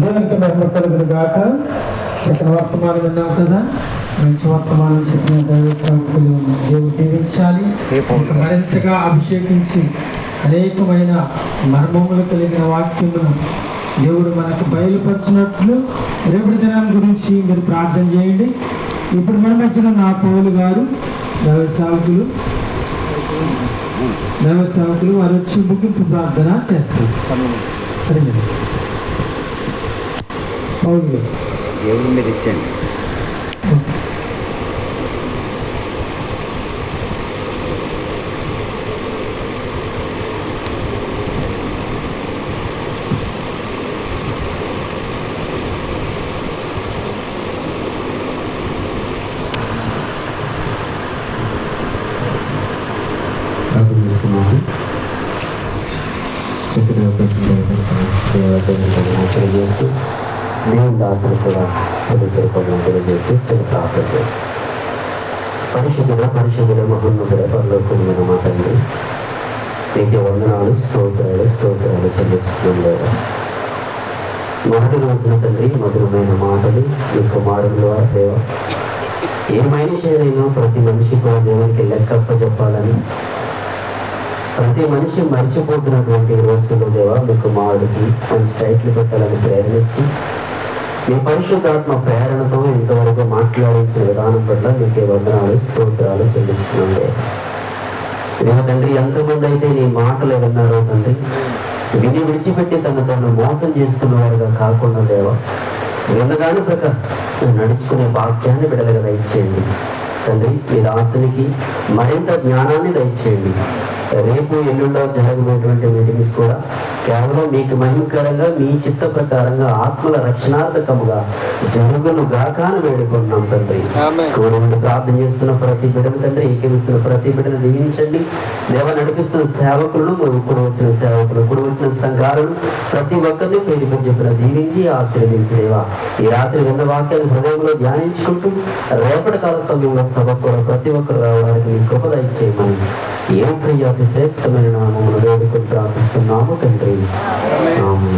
దేవునికి మహిమ కలుగును గాక. చక్కని వర్తమానం విన్నాం కదా. మంచి వర్తమానం చెప్పిన దైవ సేవకులు దేవుడు దీవించాలి. మరింతగా అభిషేకించి అనేకమైన మర్మములు కలిగిన వాక్యమును దేవుడు మనకు బయలుపరిచినట్లు రేపటి దినం గురించి మీరు ప్రార్థన చేయండి. ఇప్పుడు మన మధ్యన నా పౌలు గారు దైవ సేవకులు వారు వచ్చి ముగింపు ప్రార్థన చేస్తారు. పౌలు గారు దేవుడు మీరు ఇచ్చేయండి. తెలియజేస్తూ దేవుని దాసులు కూడా తెలియజేస్తూ చిన్న ప్రార్థన చేయాలి. పరిశుద్ధుల మహోన్నతుల పరలోకమైన మా తండ్రి, నీకే వందనాలు, స్తోత్రాలు చెల్లిస్తున్నాం లేదా. మొదటి రోజున తండ్రి మధురమైన మాటలు మీ కుమారుల దేవ, ఏ మనిషి అయినా ప్రతి మనిషి కూడా దేవునికి లెక్కప్ప చెప్పాలని ప్రతి మనిషి మర్చిపోతున్నటువంటి రోజుల్లో దేవా, మీ కుమారుడికి మంచి టైటిల్ పెట్టాలని ప్రేరణించి మీ పరిశుద్ధాత్మ ప్రేరణతో ఇంతవరకు మాట్లాడించిన విధానం పట్ల మీకే వందనాలు, స్తోత్రాలు చెల్లిస్తున్నాం దేవా. తండ్రి, ఎంతమంది అయితే నీ మాటలు విన్నారో తండ్రి, విని విడిచిపెట్టి తను మోసం చేసుకున్న వారుగా కాకుండా దేవా, విన్నదాని ప్రకారం నడుచుకునే భాగ్యాన్ని బిడ్డలుగా దయచేయండి తండ్రి. మీ దాసునికి మరింత జ్ఞానాన్ని దయచేయండి. రేపు ఎల్లుండో జరగబోయేటువంటి మీటింగ్స్ కూడా కేవలం మీకు మహిమకరంగా మీ చిత్త ప్రకారంగా ఆత్మల రక్షణార్థకముగా జరుగును గాక అని వేడుకుంటున్నాం తండ్రి. కూడి ప్రార్థన చేస్తున్న ప్రతి బిడ్డను తండ్రి, ఏకీవిస్తున్న ప్రతి బిడ్డను దీవించండి దేవ. నడిపిస్తున్న సేవకులను, ఇప్పుడు వచ్చిన సేవకులు, ఇప్పుడు వచ్చిన సంఘాలను ప్రతి ఒక్కరిని పేరు పేరు చెప్పిన దీవించి ఆశీర్వదించి దేవా. ఈ రాత్రి విన్న వాక్యాన్ని హృదయంలో ధ్యానించుకుంటూ రేపటి కాల సమయంలో సభ కూడా ప్రతి ఒక్కరు రావడానికి మీ కృప దయచేయమని యేసయ్య అతి శ్రేష్టమైన నామములో వేడుకొని ప్రార్థిస్తున్నాము తండ్రి. ఆమేన్.